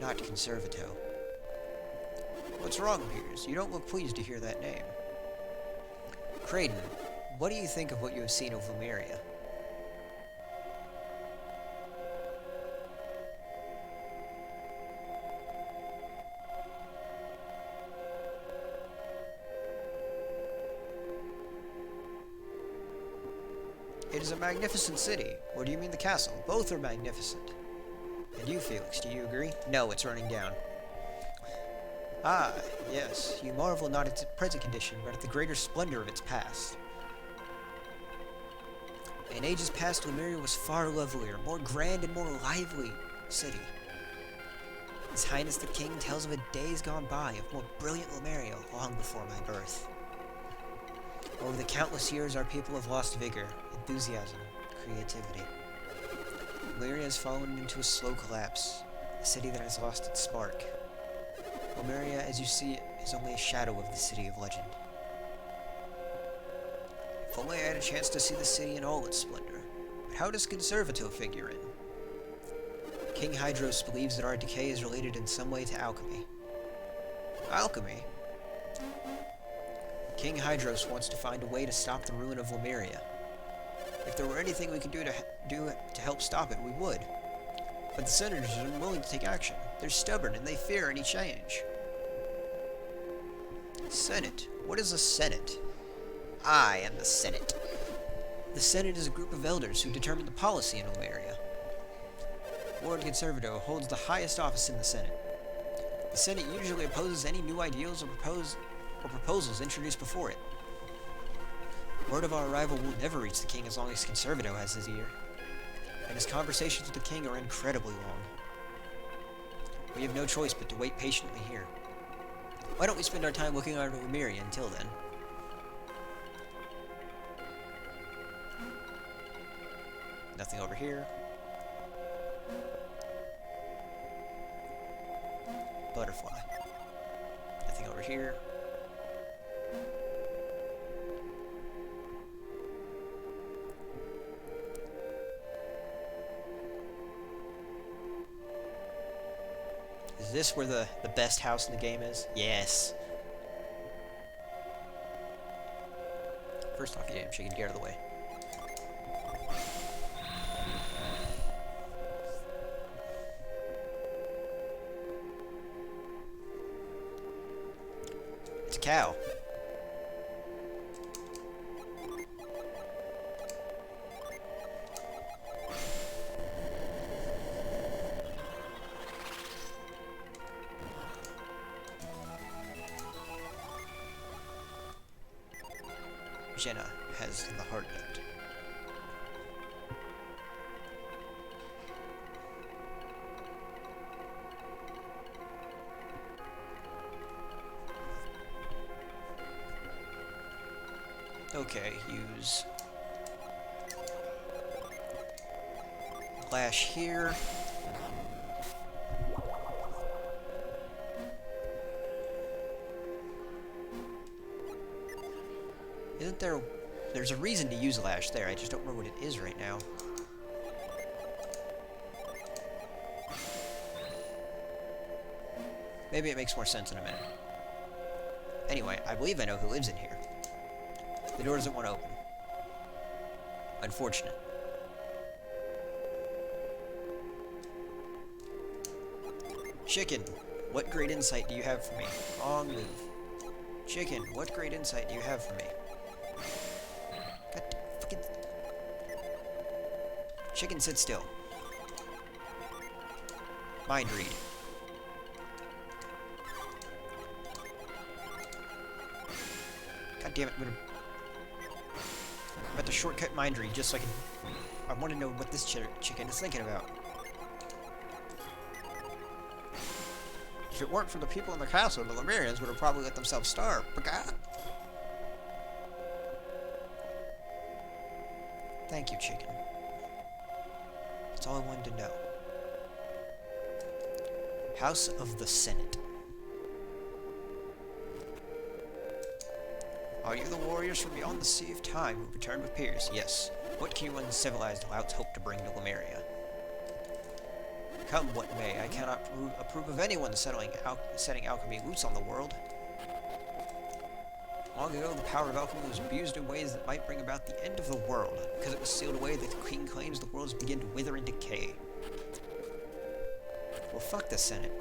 Not Conservato. What's wrong, Piers? You don't look pleased to hear that name. Kraden, what do you think of what you have seen of Lemuria? It is a magnificent city. Or do you mean the castle? Both are magnificent. And you, Felix, do you agree? No, it's running down. Ah, yes. You marvel not at its present condition, but at the greater splendor of its past. In ages past, Lemuria was far lovelier, more grand and more lively city. His Highness the King tells of a days gone by of more brilliant Lemuria long before my birth. Over the countless years, our people have lost vigor, enthusiasm, creativity. Lemuria has fallen into a slow collapse, a city that has lost its spark. Lemuria, as you see it, is only a shadow of the city of legend. If only I had a chance to see the city in all its splendor. But how does Conservato figure in? King Hydros believes that our decay is related in some way to alchemy. Alchemy? King Hydros wants to find a way to stop the ruin of Lemuria. If there were anything we could do to help stop it, we would. But the senators are unwilling to take action. They're stubborn and they fear any change. Senate? What is a Senate? I am the Senate. The Senate is a group of elders who determine the policy in Lemuria. Lord Conservato holds the highest office in the Senate. The Senate usually opposes any new ideals or proposals introduced before it. Word of our arrival will never reach the king as long as Conservato has his ear, and his conversations with the king are incredibly long. We have no choice but to wait patiently here. Why don't we spend our time looking over Lemuria until then? Nothing over here. Butterfly. Nothing over here. this where the best house in the game is? Yes. First off, you damn chicken, get out of the way. It's a cow. Jenna has the heart note. Okay, use Lash here. Isn't there... There's a reason to use Lash there, I just don't remember what it is right now. Maybe it makes more sense in a minute. Anyway, I believe I know who lives in here. The door doesn't want to open. Unfortunate. Chicken, what great insight do you have for me? Wrong move. Chicken, what great insight do you have for me? God fucking... Chicken, sit still. Mind read. God damn it, I'm about to shortcut mind read just so I can... I want to know what this chicken is thinking about. If it weren't for the people in the castle, the Lemurians would have probably let themselves starve. Thank you, chicken. That's all I wanted to know. House of the Senate. Are you the warriors from beyond the Sea of Time who returned with Piers? Yes. What can you uncivilized louts hope to bring to Lemuria? Come what may, I cannot approve of anyone setting alchemy loose on the world. Long ago, the power of alchemy was abused in ways that might bring about the end of the world. Because it was sealed away, the Queen claims the worlds begin to wither and decay. Well, fuck the Senate.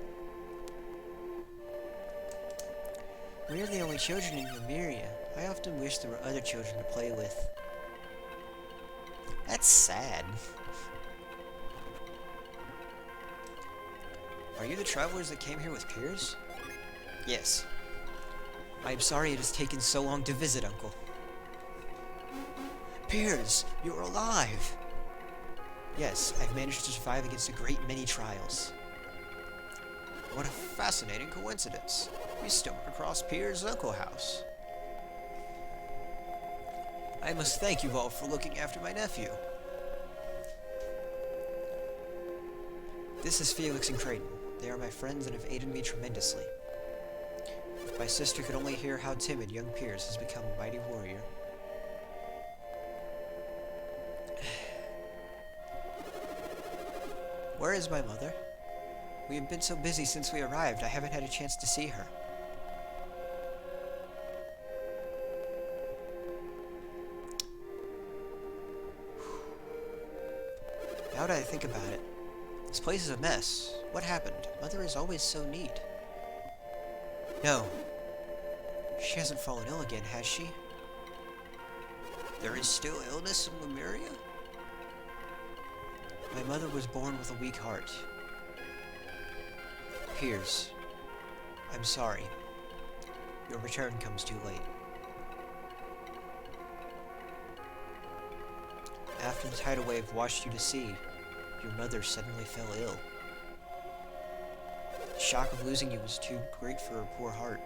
We're the only children in Lemuria. I often wish there were other children to play with. That's sad. Are you the travelers that came here with Piers? Yes. I am sorry it has taken so long to visit, Uncle. Piers, you're alive! Yes, I've managed to survive against a great many trials. What a fascinating coincidence. We stumbled across Piers' uncle house. I must thank you all for looking after my nephew. This is Felix and Creighton. They are my friends and have aided me tremendously. If my sister could only hear how timid young Piers has become a mighty warrior. Where is my mother? We have been so busy since we arrived, I haven't had a chance to see her. Now that I think about it, this place is a mess. What happened? Mother is always so neat. No. She hasn't fallen ill again, has she? There is still illness in Lemuria? My mother was born with a weak heart. Piers, I'm sorry. Your return comes too late. After the tidal wave washed you to sea, your mother suddenly fell ill. The shock of losing you was too great for her poor heart.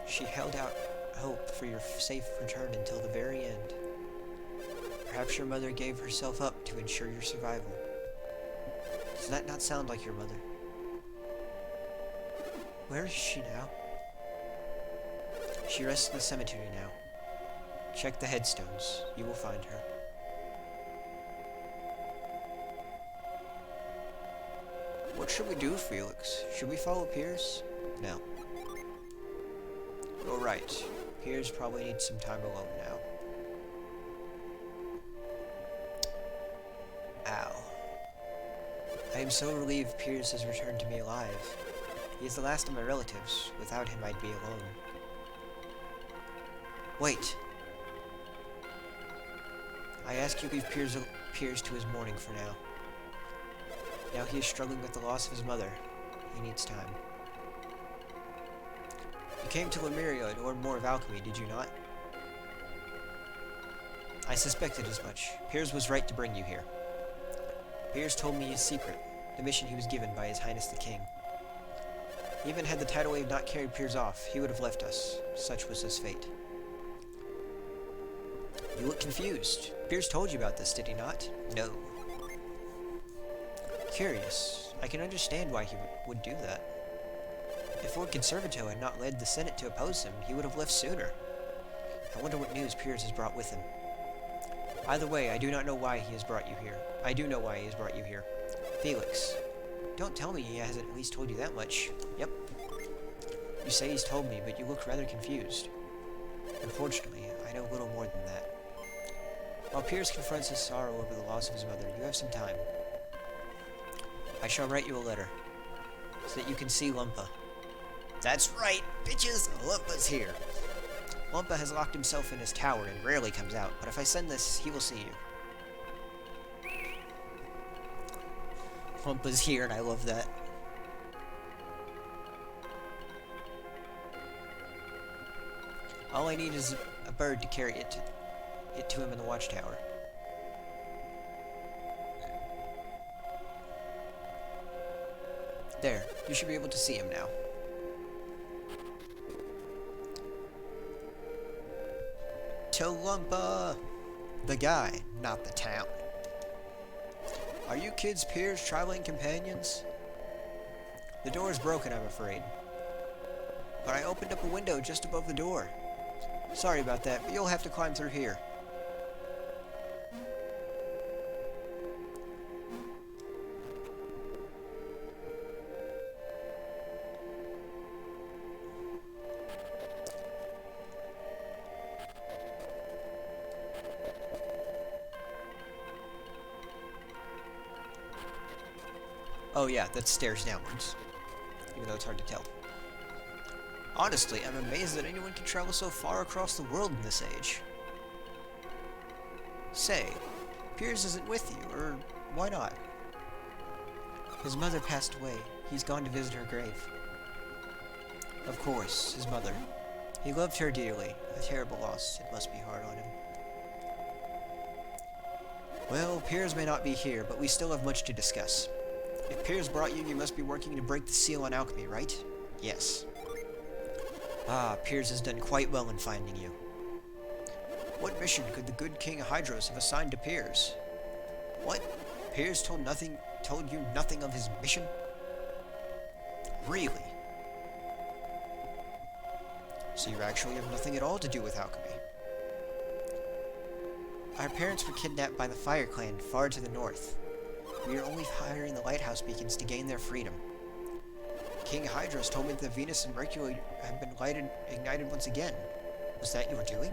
She held out hope for your safe return until the very end. Perhaps your mother gave herself up to ensure your survival. Does that not sound like your mother? Where is she now? She rests in the cemetery now. Check the headstones. You will find her. What should we do, Felix? Should we follow Piers? No. You're right. Piers probably needs some time alone now. Ow. I am so relieved Piers has returned to me alive. He is the last of my relatives. Without him, I'd be alone. Wait. I ask you leave Piers to his mourning for now. Now he is struggling with the loss of his mother. He needs time. You came to Lemuria to learn more of alchemy, did you not? I suspected as much. Piers was right to bring you here. Piers told me his secret, the mission he was given by His Highness the King. Even had the tidal wave not carried Piers off, he would have left us. Such was his fate. You look confused. Piers told you about this, did he not? No. Curious. I can understand why he would do that. If Lord Conservato had not led the Senate to oppose him, he would have left sooner. I wonder what news Piers has brought with him. Either way, I do not know why he has brought you here. I do know why he has brought you here. Felix. Don't tell me he hasn't at least told you that much. Yep. You say he's told me, but you look rather confused. Unfortunately, I know little more than that. While Piers confronts his sorrow over the loss of his mother, you have some time. I shall write you a letter, so that you can see Lumpa. That's right, bitches! Lumpa's here! Lumpa has locked himself in his tower and rarely comes out, but if I send this, he will see you. Lumpa's here, and I love that. All I need is a bird to carry it to him in the watchtower. There, you should be able to see him now. To Lumpa! The guy, not the town. Are you kids Piers' traveling companions? The door is broken, I'm afraid. But I opened up a window just above the door. Sorry about that, but you'll have to climb through here. Oh yeah, that's stairs downwards. Even though it's hard to tell. Honestly, I'm amazed that anyone can travel so far across the world in this age. Say, Piers isn't with you, or why not? His mother passed away. He's gone to visit her grave. Of course, his mother. He loved her dearly. A terrible loss. It must be hard on him. Well, Piers may not be here, but we still have much to discuss. If Piers brought you, you must be working to break the seal on alchemy, right? Yes. Ah, Piers has done quite well in finding you. What mission could the good King Hydros have assigned to Piers? What? Piers told you nothing of his mission? Really? So you actually have nothing at all to do with alchemy? Our parents were kidnapped by the Fire Clan far to the north. We are only firing the lighthouse beacons to gain their freedom. King Hydros told me that the Venus and Mercury have been ignited once again. Was that your doing?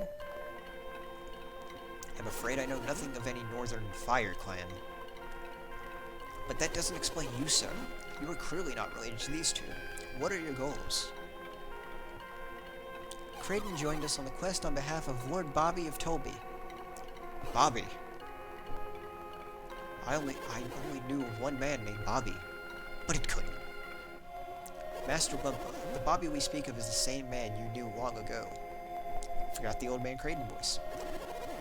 I'm afraid I know nothing of any Northern Fire Clan. But that doesn't explain you, sir. You are clearly not related to these two. What are your goals? Kraden joined us on the quest on behalf of Lord Bobby of Tolby. Bobby? I only knew of one man named Bobby, but it couldn't. Master Lumpa, the Bobby we speak of is the same man you knew long ago. Forgot the old man Kraden voice.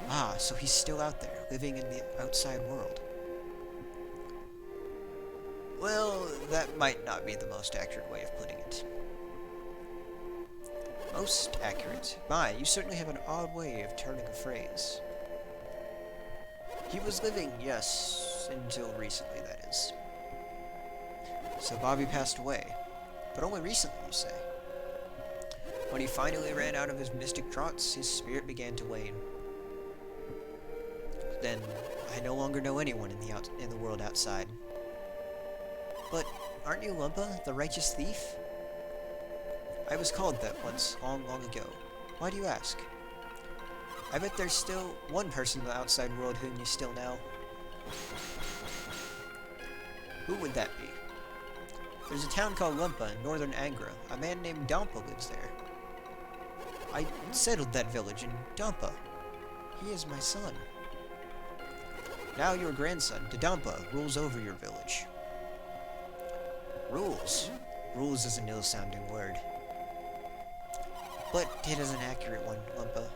Ah, so he's still out there, living in the outside world. Well, that might not be the most accurate way of putting it. Most accurate? My, you certainly have an odd way of turning a phrase. He was living, yes, until recently, that is. So Bobby passed away. But only recently, you say. When he finally ran out of his mystic draughts, his spirit began to wane. Then, I no longer know anyone in the world outside. But Aren't you Lumpa, the righteous thief? I was called that once, long, long ago. Why do you ask? I bet there's still one person in the outside world whom you still know. Who would that be? There's a town called Lumpa in northern Angra. A man named Dampa lives there. I settled that village in Dampa. He is my son. Now your grandson, Dodampa, rules over your village. Rules? Rules is an ill-sounding word. But it is an accurate one, Lumpa.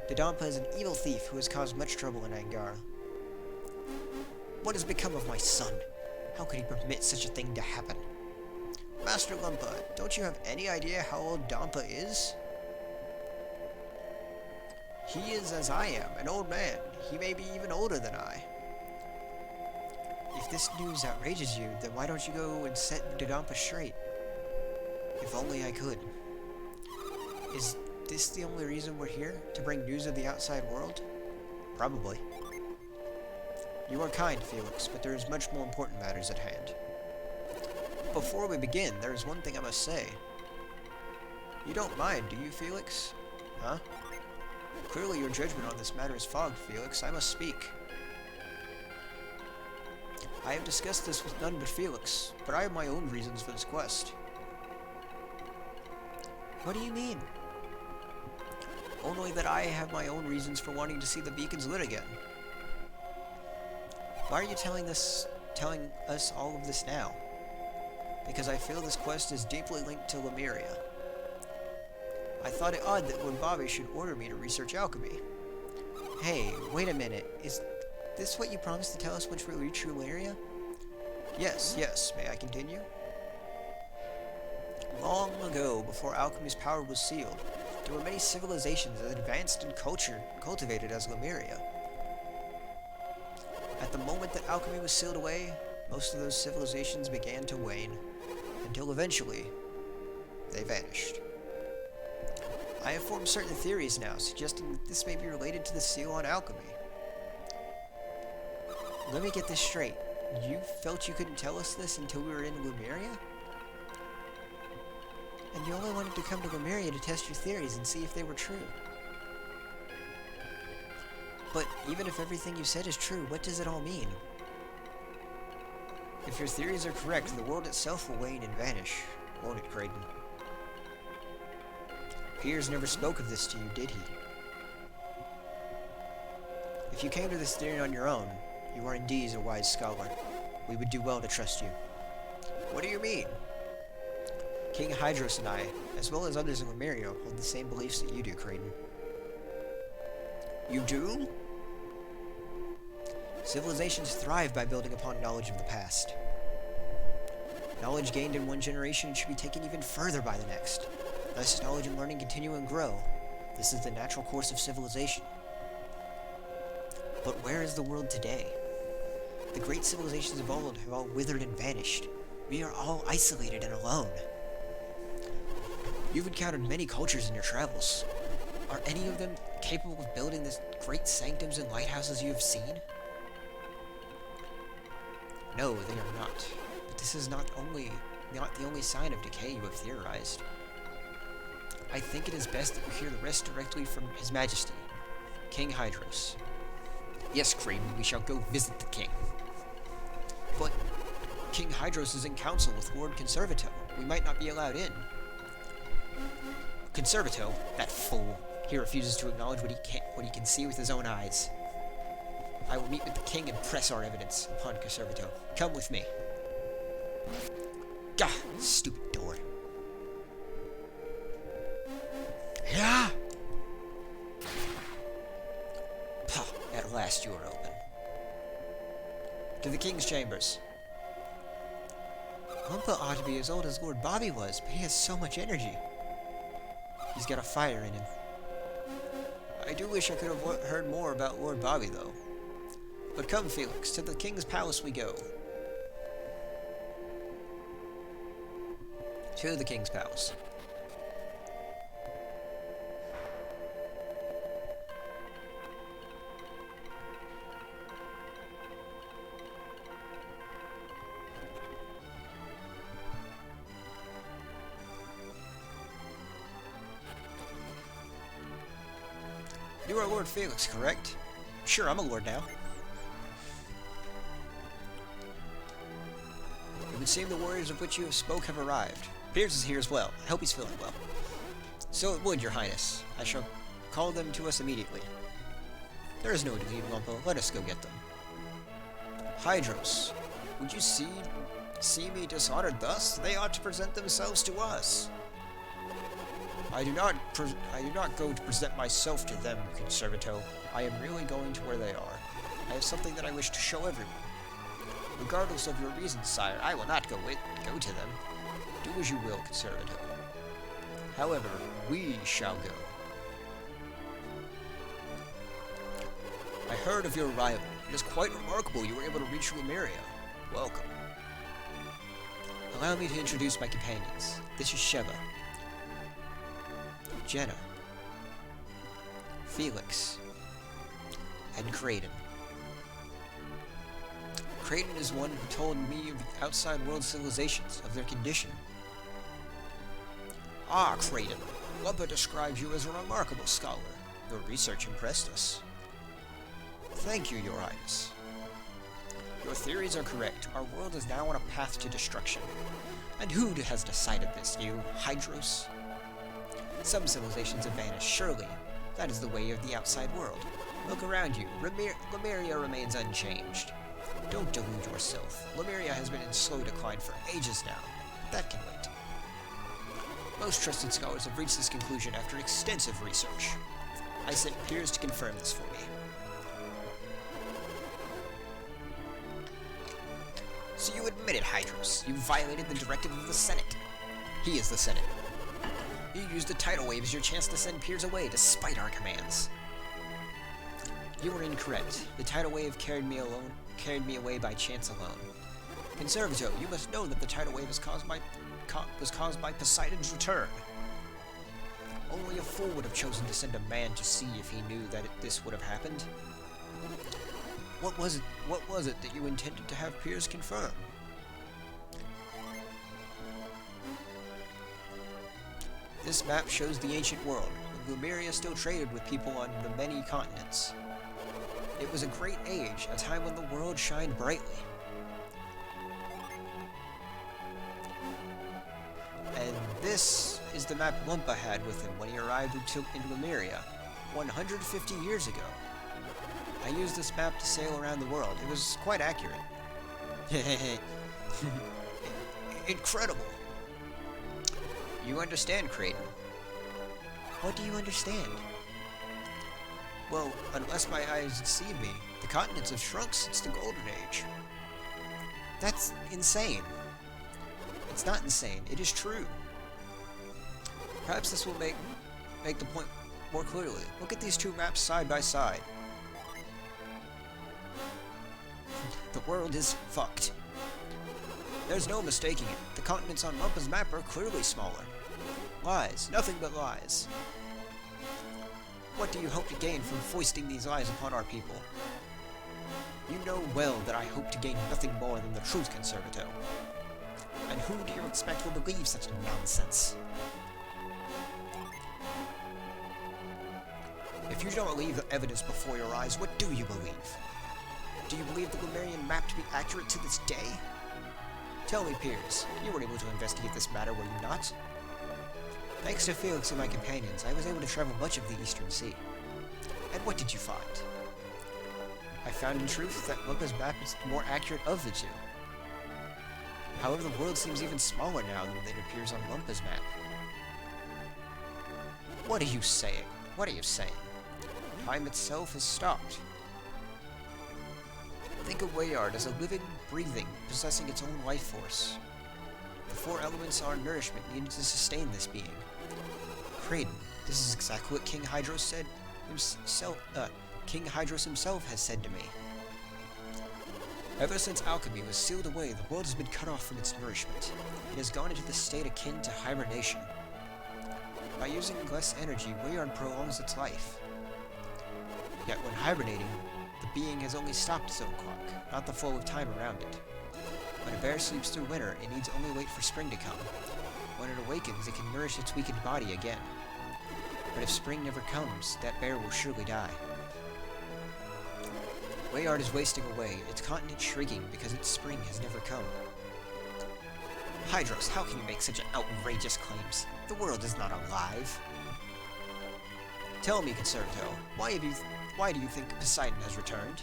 Dodampa is an evil thief who has caused much trouble in Angara. What has become of my son? How could he permit such a thing to happen? Master Lumpa, don't you have any idea how old Dampa is? He is as I am, an old man. He may be even older than I. If this news outrages you, then why don't you go and set Dodampa straight? If only I could. Is this the only reason we're here? To bring news of the outside world? Probably. You are kind, Felix, but there is much more important matters at hand. Before we begin, there is one thing I must say. You don't mind, do you, Felix? Huh? Clearly your judgment on this matter is fogged, Felix. I must speak. I have discussed this with none but Felix, but I have my own reasons for this quest. What do you mean? Only that I have my own reasons for wanting to see the beacons lit again. Why are you telling us all of this now? Because I feel this quest is deeply linked to Lemuria. I thought it odd that Lord Bobby should order me to research alchemy. Hey, wait a minute. Is this what you promised to tell us once we reach Lemuria? Yes, may I continue? Long ago, before alchemy's power was sealed, there were many civilizations as advanced in culture cultivated as Lemuria. At the moment that alchemy was sealed away, most of those civilizations began to wane, until eventually, they vanished. I have formed certain theories now, suggesting that this may be related to the seal on alchemy. Let me get this straight. You felt you couldn't tell us this until we were in Lemuria? And you only wanted to come to Lemuria to test your theories and see if they were true. But even if everything you said is true, what does it all mean? If your theories are correct, the world itself will wane and vanish, won't it, Kraden? Piers never spoke of this to you, did he? If you came to this theory on your own, you are indeed a wise scholar. We would do well to trust you. What do you mean? King Hydros and I, as well as others in Lemuria, hold the same beliefs that you do, Kraden. You do? Civilizations thrive by building upon knowledge of the past. Knowledge gained in one generation should be taken even further by the next. Thus, knowledge and learning continue and grow. This is the natural course of civilization. But where is the world today? The great civilizations of old have all withered and vanished. We are all isolated and alone. You've encountered many cultures in your travels. Are any of them capable of building the great sanctums and lighthouses you have seen? No, they are not. But this is not the only sign of decay you have theorized. I think it is best that you hear the rest directly from His Majesty, King Hydros. Yes, Kraden, we shall go visit the king. But King Hydros is in council with Lord Conservato. We might not be allowed in. Conservato, that fool. He refuses to acknowledge what he can see with his own eyes. I will meet with the king and press our evidence upon Conservato. Come with me. Gah! Stupid door. Yeah! Pah! At last you are open. To the king's chambers. Lumpa ought to be as old as Lord Bobby was, but he has so much energy. He's got a fire in him. I do wish I could have heard more about Lord Bobby, though. But come, Felix, to the king's palace we go. To the king's palace. You are Lord Felix, correct? Sure, I'm a lord now. It would seem the warriors of which you have spoke have arrived. Piers is here as well. I hope he's feeling well. So it would, your highness. I shall call them to us immediately. There is no need, Lumpa. Let us go get them. Hydros, would you see me dishonored thus? They ought to present themselves to us. I do not go to present myself to them, Conservato. I am really going to where they are. I have something that I wish to show everyone. Regardless of your reasons, sire, I will not go to them. Do as you will, Conservato. However, we shall go. I heard of your arrival. It is quite remarkable you were able to reach Lemuria. Welcome. Allow me to introduce my companions. This is Sheva, Jenna, Felix, and Kraden. Kraden is one who told me of the outside world civilizations, of their condition. Ah, Kraden. Lumpa describes you as a remarkable scholar. Your research impressed us. Thank you, Your Highness. Your theories are correct. Our world is now on a path to destruction. And who has decided this? You, Hydros? Some civilizations have vanished, surely. That is the way of the outside world. Look around you. Lemuria remains unchanged. Don't delude yourself. Lemuria has been in slow decline for ages now. That can wait. Most trusted scholars have reached this conclusion after extensive research. I sent Piers to confirm this for me. So you admit it, Hydros. You violated the directive of the Senate. He is the Senate. You used the tidal wave as your chance to send Piers away, despite our commands. You were incorrect. The tidal wave carried me away by chance alone. Conservato, you must know that the tidal wave was caused by Poseidon's return. Only a fool would have chosen to send a man to see if he knew that this would have happened. What was it that you intended to have Piers confirm? This map shows the ancient world, when Lemuria still traded with people on the many continents. It was a great age, a time when the world shined brightly. And this is the map Lumpa had with him when he arrived in Lemuria, 150 years ago. I used this map to sail around the world. It was quite accurate. Incredible. You understand, Kraden. What do you understand? Well, unless my eyes deceive me, the continents have shrunk since the Golden Age. That's insane. It's not insane. It is true. Perhaps this will make the point more clearly. Look at these two maps side by side. The world is fucked. There's no mistaking it. The continents on Lumpa's map are clearly smaller. Lies. Nothing but lies. What do you hope to gain from foisting these lies upon our people? You know well that I hope to gain nothing more than the truth, Conservato. And who do you expect will believe such nonsense? If you don't believe the evidence before your eyes, what do you believe? Do you believe the Lemurian map to be accurate to this day? Tell me, Piers, you were able to investigate this matter, were you not? Thanks to Felix and my companions, I was able to travel much of the Eastern Sea. And what did you find? I found in truth that Lumpa's map is the more accurate of the two. However, the world seems even smaller now than it appears on Lumpa's map. What are you saying? What are you saying? Time itself has stopped. Think of Wayard as a living, breathing, possessing its own life force. The four elements are nourishment needed to sustain this being. Kraden, this is exactly what King Hydros himself has said to me. Ever since alchemy was sealed away, the world has been cut off from its nourishment. It has gone into the state akin to hibernation. By using less energy, Wayard prolongs its life. Yet when hibernating, the being has only stopped its own clock, not the flow of time around it. When a bear sleeps through winter, it needs only wait for spring to come. When it awakens, it can nourish its weakened body again. But if spring never comes, that bear will surely die. Weyard is wasting away, its continent shrinking because its spring has never come. Hydros, how can you make such outrageous claims? The world is not alive. Tell me, Conservato, why do you think Poseidon has returned?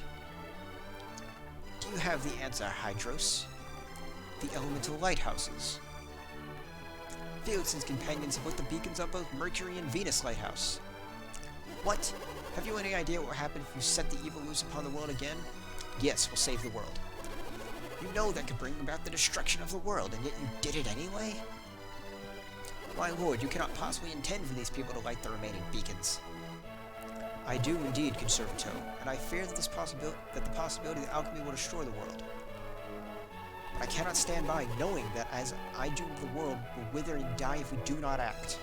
Do you have the answer, Hydros? The elemental lighthouses. Felix and his companions have lit the beacons on both Mercury and Venus Lighthouse. What? Have you any idea what will happen if you set the evil loose upon the world again? Yes, we'll save the world. You know that could bring about the destruction of the world, and yet you did it anyway? My lord, you cannot possibly intend for these people to light the remaining beacons. I do indeed, Conservato, and I fear that the possibility that alchemy will destroy the world. But I cannot stand by knowing that as I do, the world will wither and die if we do not act.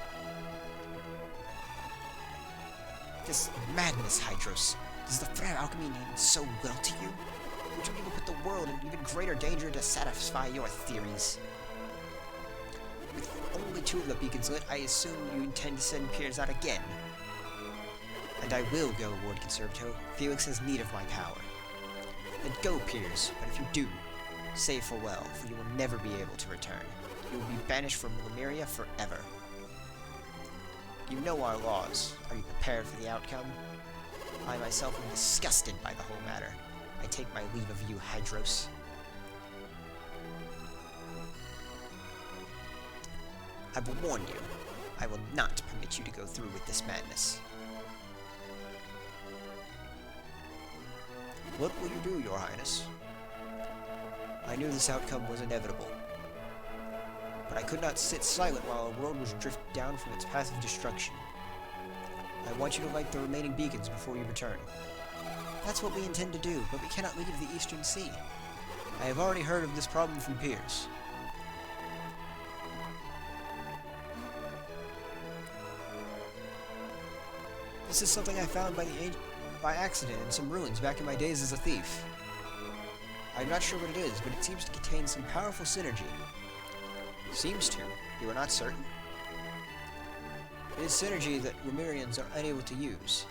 This madness, Hydros. Does the threat of alchemy mean so well to you? Would you even put the world in even greater danger to satisfy your theories? With only 2 of the beacons lit, I assume you intend to send Piers out again. And I will go, Lord Conservato. Felix has need of my power. Then go, Piers, but if you do, say farewell, for you will never be able to return. You will be banished from Lemuria forever. You know our laws. Are you prepared for the outcome? I myself am disgusted by the whole matter. I take my leave of you, Hydros. I will warn you. I will not permit you to go through with this madness. What will you do, Your Highness? I knew this outcome was inevitable. But I could not sit silent while our world was drifted down from its path of destruction. I want you to light the remaining beacons before you return. That's what we intend to do, but we cannot leave the Eastern Sea. I have already heard of this problem from Piers. This is something I found by accident in some ruins back in my days as a thief. I'm not sure what it is, but it seems to contain some powerful synergy. Seems to. You are not certain? It is synergy that Lemurians are unable to use.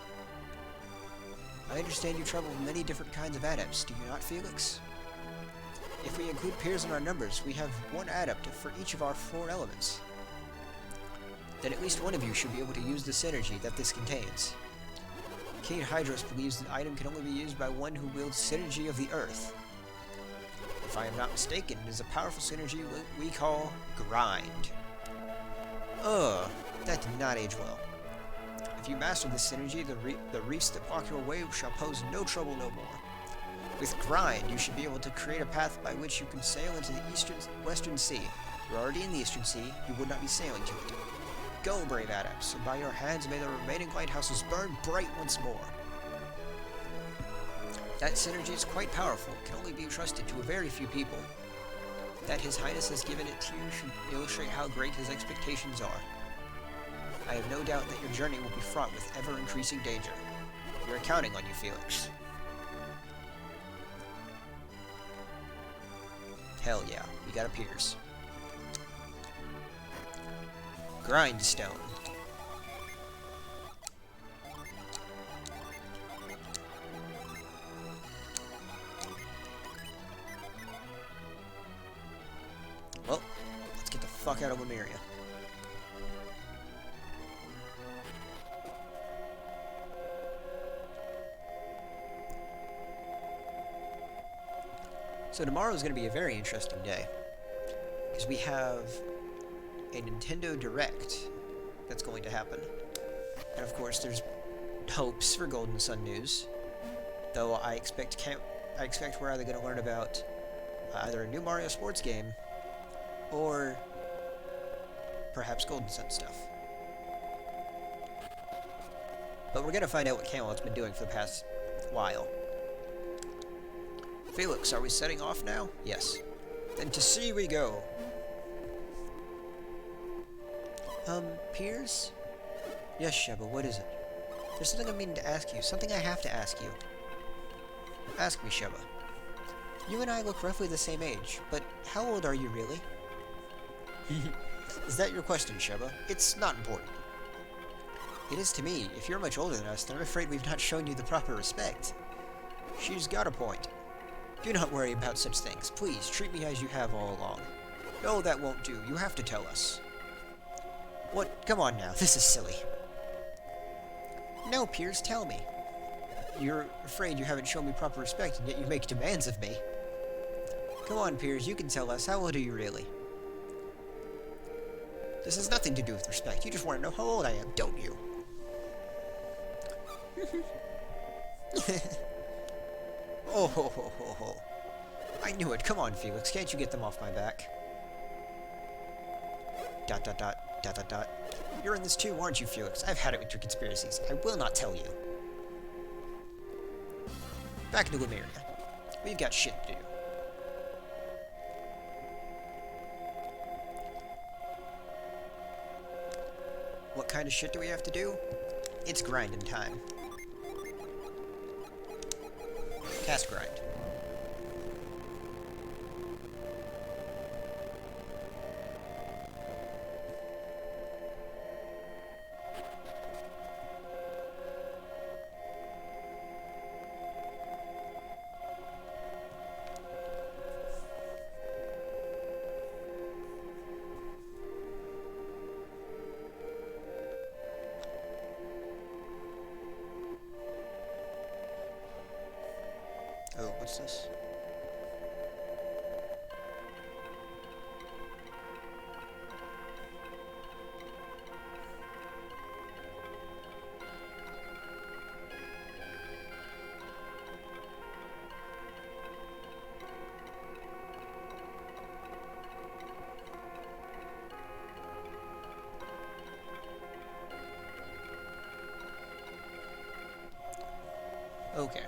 I understand you travel with many different kinds of adepts, do you not, Felix? If we include Piers in our numbers, we have 1 adept for each of our 4 elements. Then at least one of you should be able to use the synergy that this contains. King Hydros believes the item can only be used by one who wields synergy of the earth. If I am not mistaken, it is a powerful synergy we call Grind. That did not age well. If you master this synergy, the reefs that block your way shall pose no trouble no more. With Grind, you should be able to create a path by which you can sail into the Western Sea. You're already in the Eastern Sea, you would not be sailing to it. Go, brave adepts, and by your hands may the remaining lighthouses burn bright once more. That synergy is quite powerful, can only be trusted to a very few people. That His Highness has given it to you should illustrate how great his expectations are. I have no doubt that your journey will be fraught with ever-increasing danger. We are counting on you, Felix. Hell yeah, we got a Piers. Grindstone. Well, let's get the fuck out of Lemuria. So tomorrow is going to be a very interesting day, because we have a Nintendo Direct that's going to happen. And of course there's hopes for Golden Sun news, though I expect we're either going to learn about either a new Mario sports game or perhaps Golden Sun stuff. But we're going to find out what Camelot's been doing for the past while. Felix, are we setting off now? Yes. Then to sea we go. Piers? Yes, Sheba, what is it? There's something I'm meaning to ask you. Something I have to ask you. Ask me, Sheba. You and I look roughly the same age, but how old are you really? Is that your question, Sheba? It's not important. It is to me. If you're much older than us, then I'm afraid we've not shown you the proper respect. She's got a point. Do not worry about such things. Please, treat me as you have all along. No, that won't do. You have to tell us. What? Come on now. This is silly. No, Piers, tell me. You're afraid you haven't shown me proper respect, and yet you make demands of me. Come on, Piers, you can tell us. How old are you really? This has nothing to do with respect. You just want to know how old I am, don't you? Oh, ho, ho, ho, ho. I knew it. Come on, Felix. Can't you get them off my back? Dot, dot, dot, dot, dot, dot. You're in this too, aren't you, Felix? I've had it with your conspiracies. I will not tell you. Back into Lemuria. We've got shit to do. What kind of shit do we have to do? It's grinding time. Cast grind. Oh, what's this? Okay.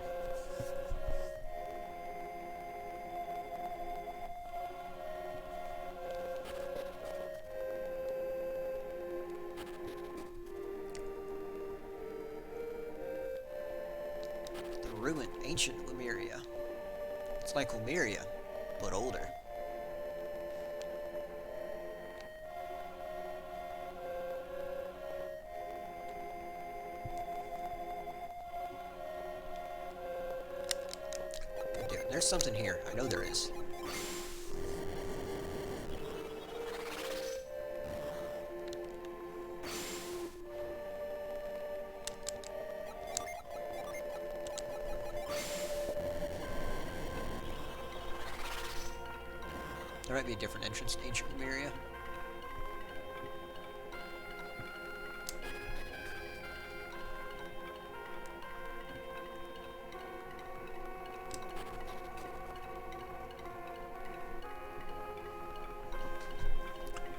Ruined ancient Lemuria. It's like Lemuria, but older. There's something here. I know there is. There might be a different entrance to ancient Lemuria.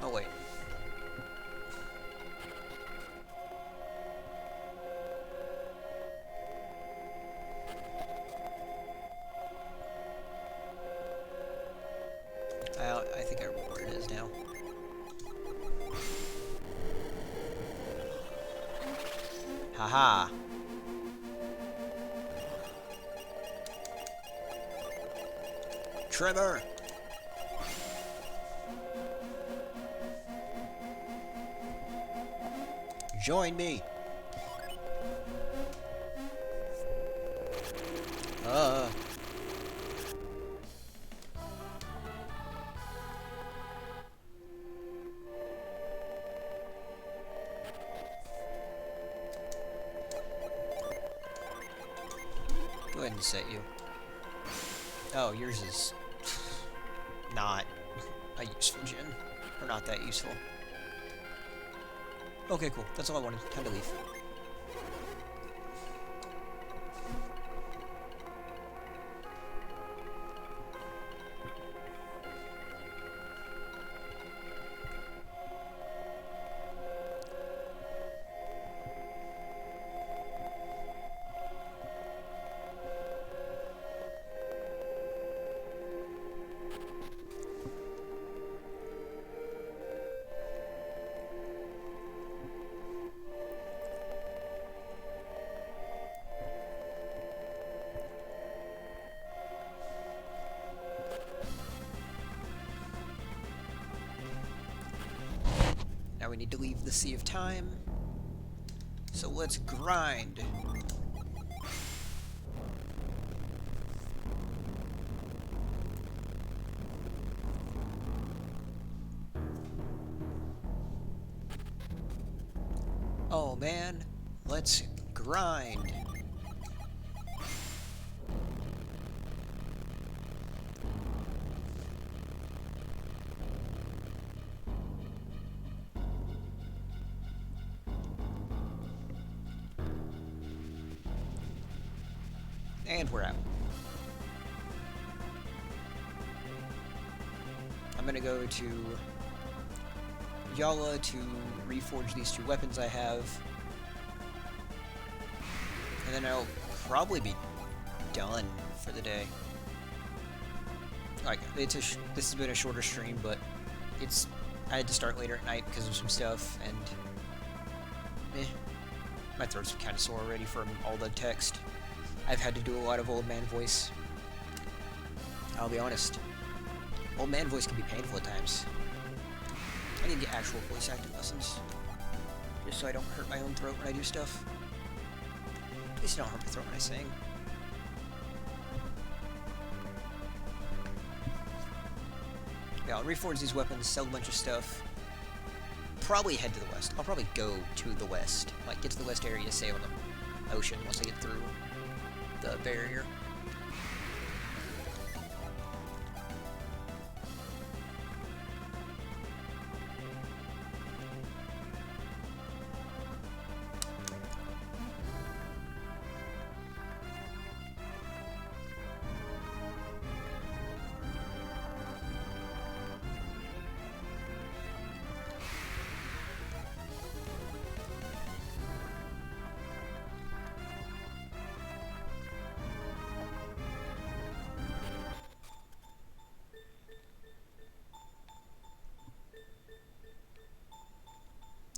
Oh, wait. I think I remember where it is now. Haha. Trevor! Join me! Go ahead and set you. Oh, yours is not a useful gen. Or not that useful. Okay, cool. That's all I wanted. Time to leave. Now we need to leave the Sea of Time. So let's grind. Oh man, let's grind. And we're out. I'm gonna go to Yala to reforge these two weapons I have. And then I'll probably be done for the day. Like, this has been a shorter stream, but I had to start later at night because of some stuff, and my throat's kind of sore already from all the text. I've had to do a lot of old man voice. I'll be honest. Old man voice can be painful at times. I need to get actual voice acting lessons. Just so I don't hurt my own throat when I do stuff. At least I don't hurt my throat when I sing. Yeah, I'll reforge these weapons, sell a bunch of stuff. Probably head to the west. I'll probably go to the west. Like, get to the west area, sail on the ocean once I get through the barrier.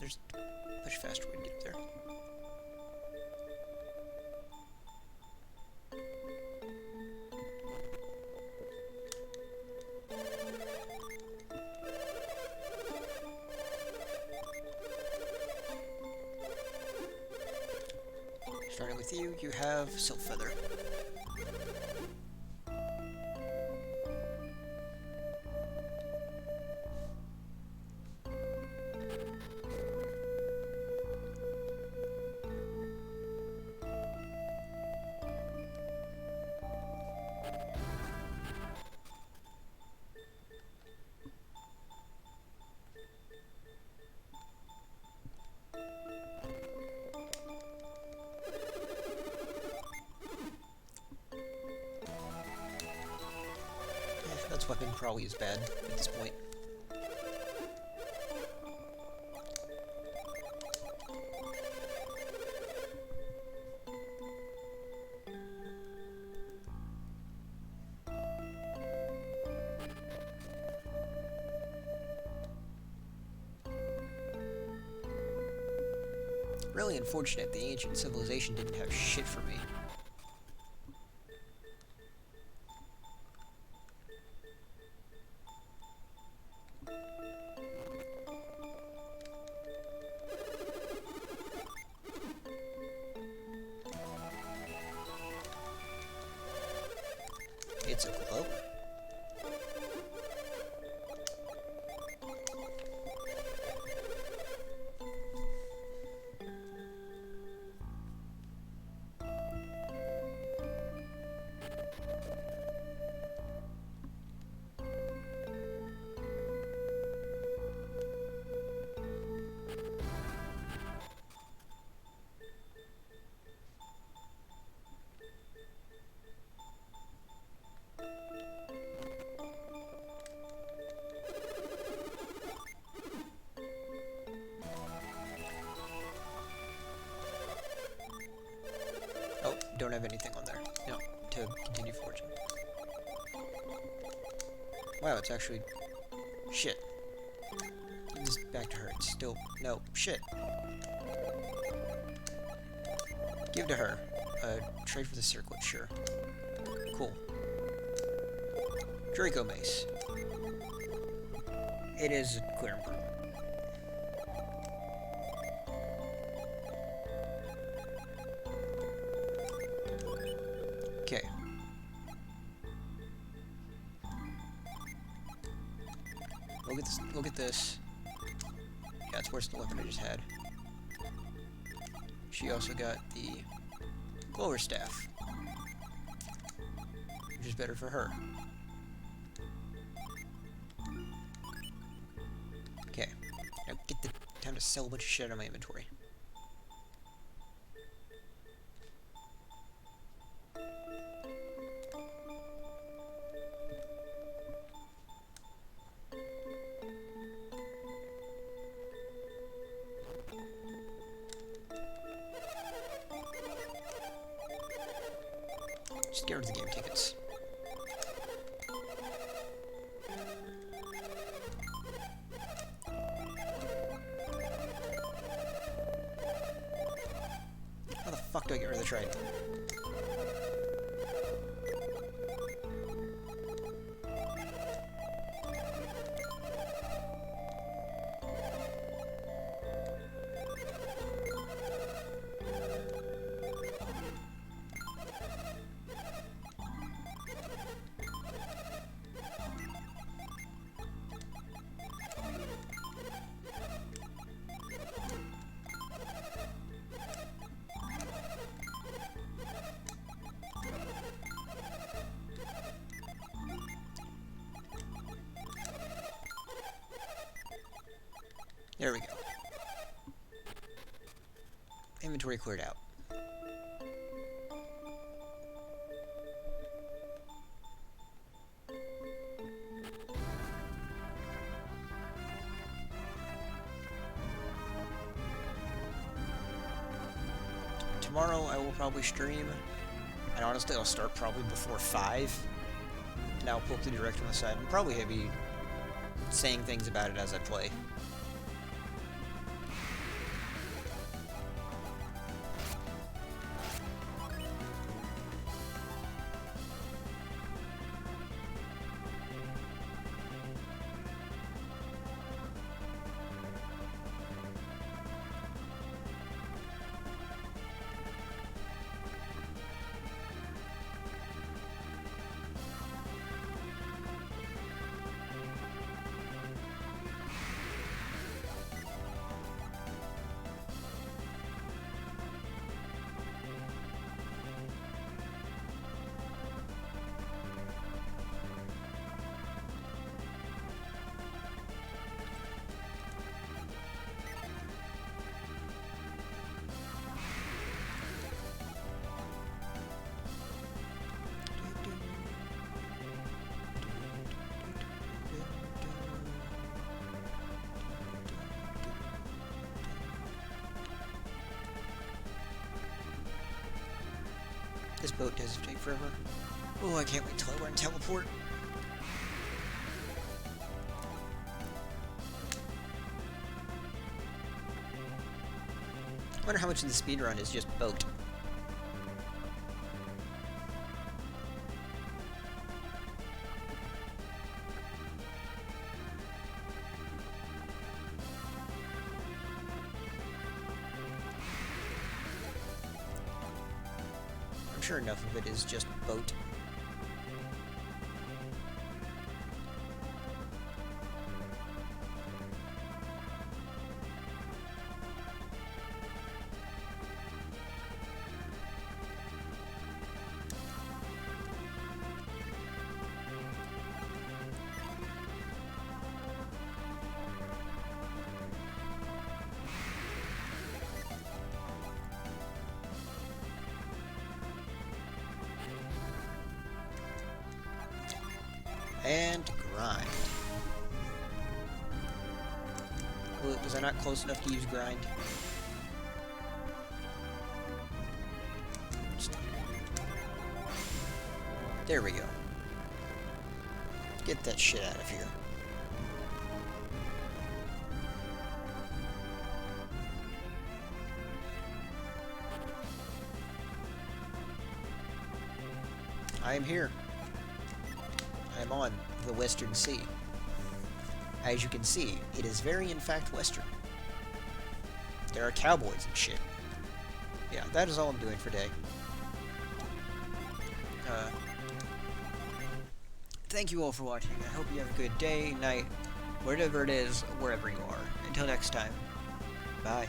There's a much faster way to get up there. Starting with you, you have Silk Feather. That's weapon probably is bad at this point. Really unfortunate the ancient civilization didn't have shit for me. It's a glow. Oh, don't have anything on there. No, to continue forging. Wow, it's actually... Shit. Give this back to her. It's still... No, shit. Give to her. Trade for the circlet, sure. Cool. Draco Mace. It is a clear improvement. look at this. Look at this. Yeah, it's worse than the weapon I just had. She also got the Glower Staff, which is better for her. Okay, now get the time to sell a bunch of shit out of my inventory. Just get rid of the game tickets. How the fuck do I get rid of the trident? There we go. Inventory cleared out. Tomorrow I will probably stream, and honestly I'll start probably before 5, and I'll pull up the director on the side, and probably be saying things about it as I play. This boat does take forever. Oh, I can't wait till I learn teleport. I wonder how much of the speedrun is just boat. I'm sure enough of it is just boat. And grind. Was I not close enough to use grind? There we go. Get that shit out of here. I am here. I'm on the Western Sea. As you can see, it is very, in fact, Western. There are cowboys and shit. Yeah, that is all I'm doing for day. Thank you all for watching. I hope you have a good day, night, whatever it is, wherever you are. Until next time, bye.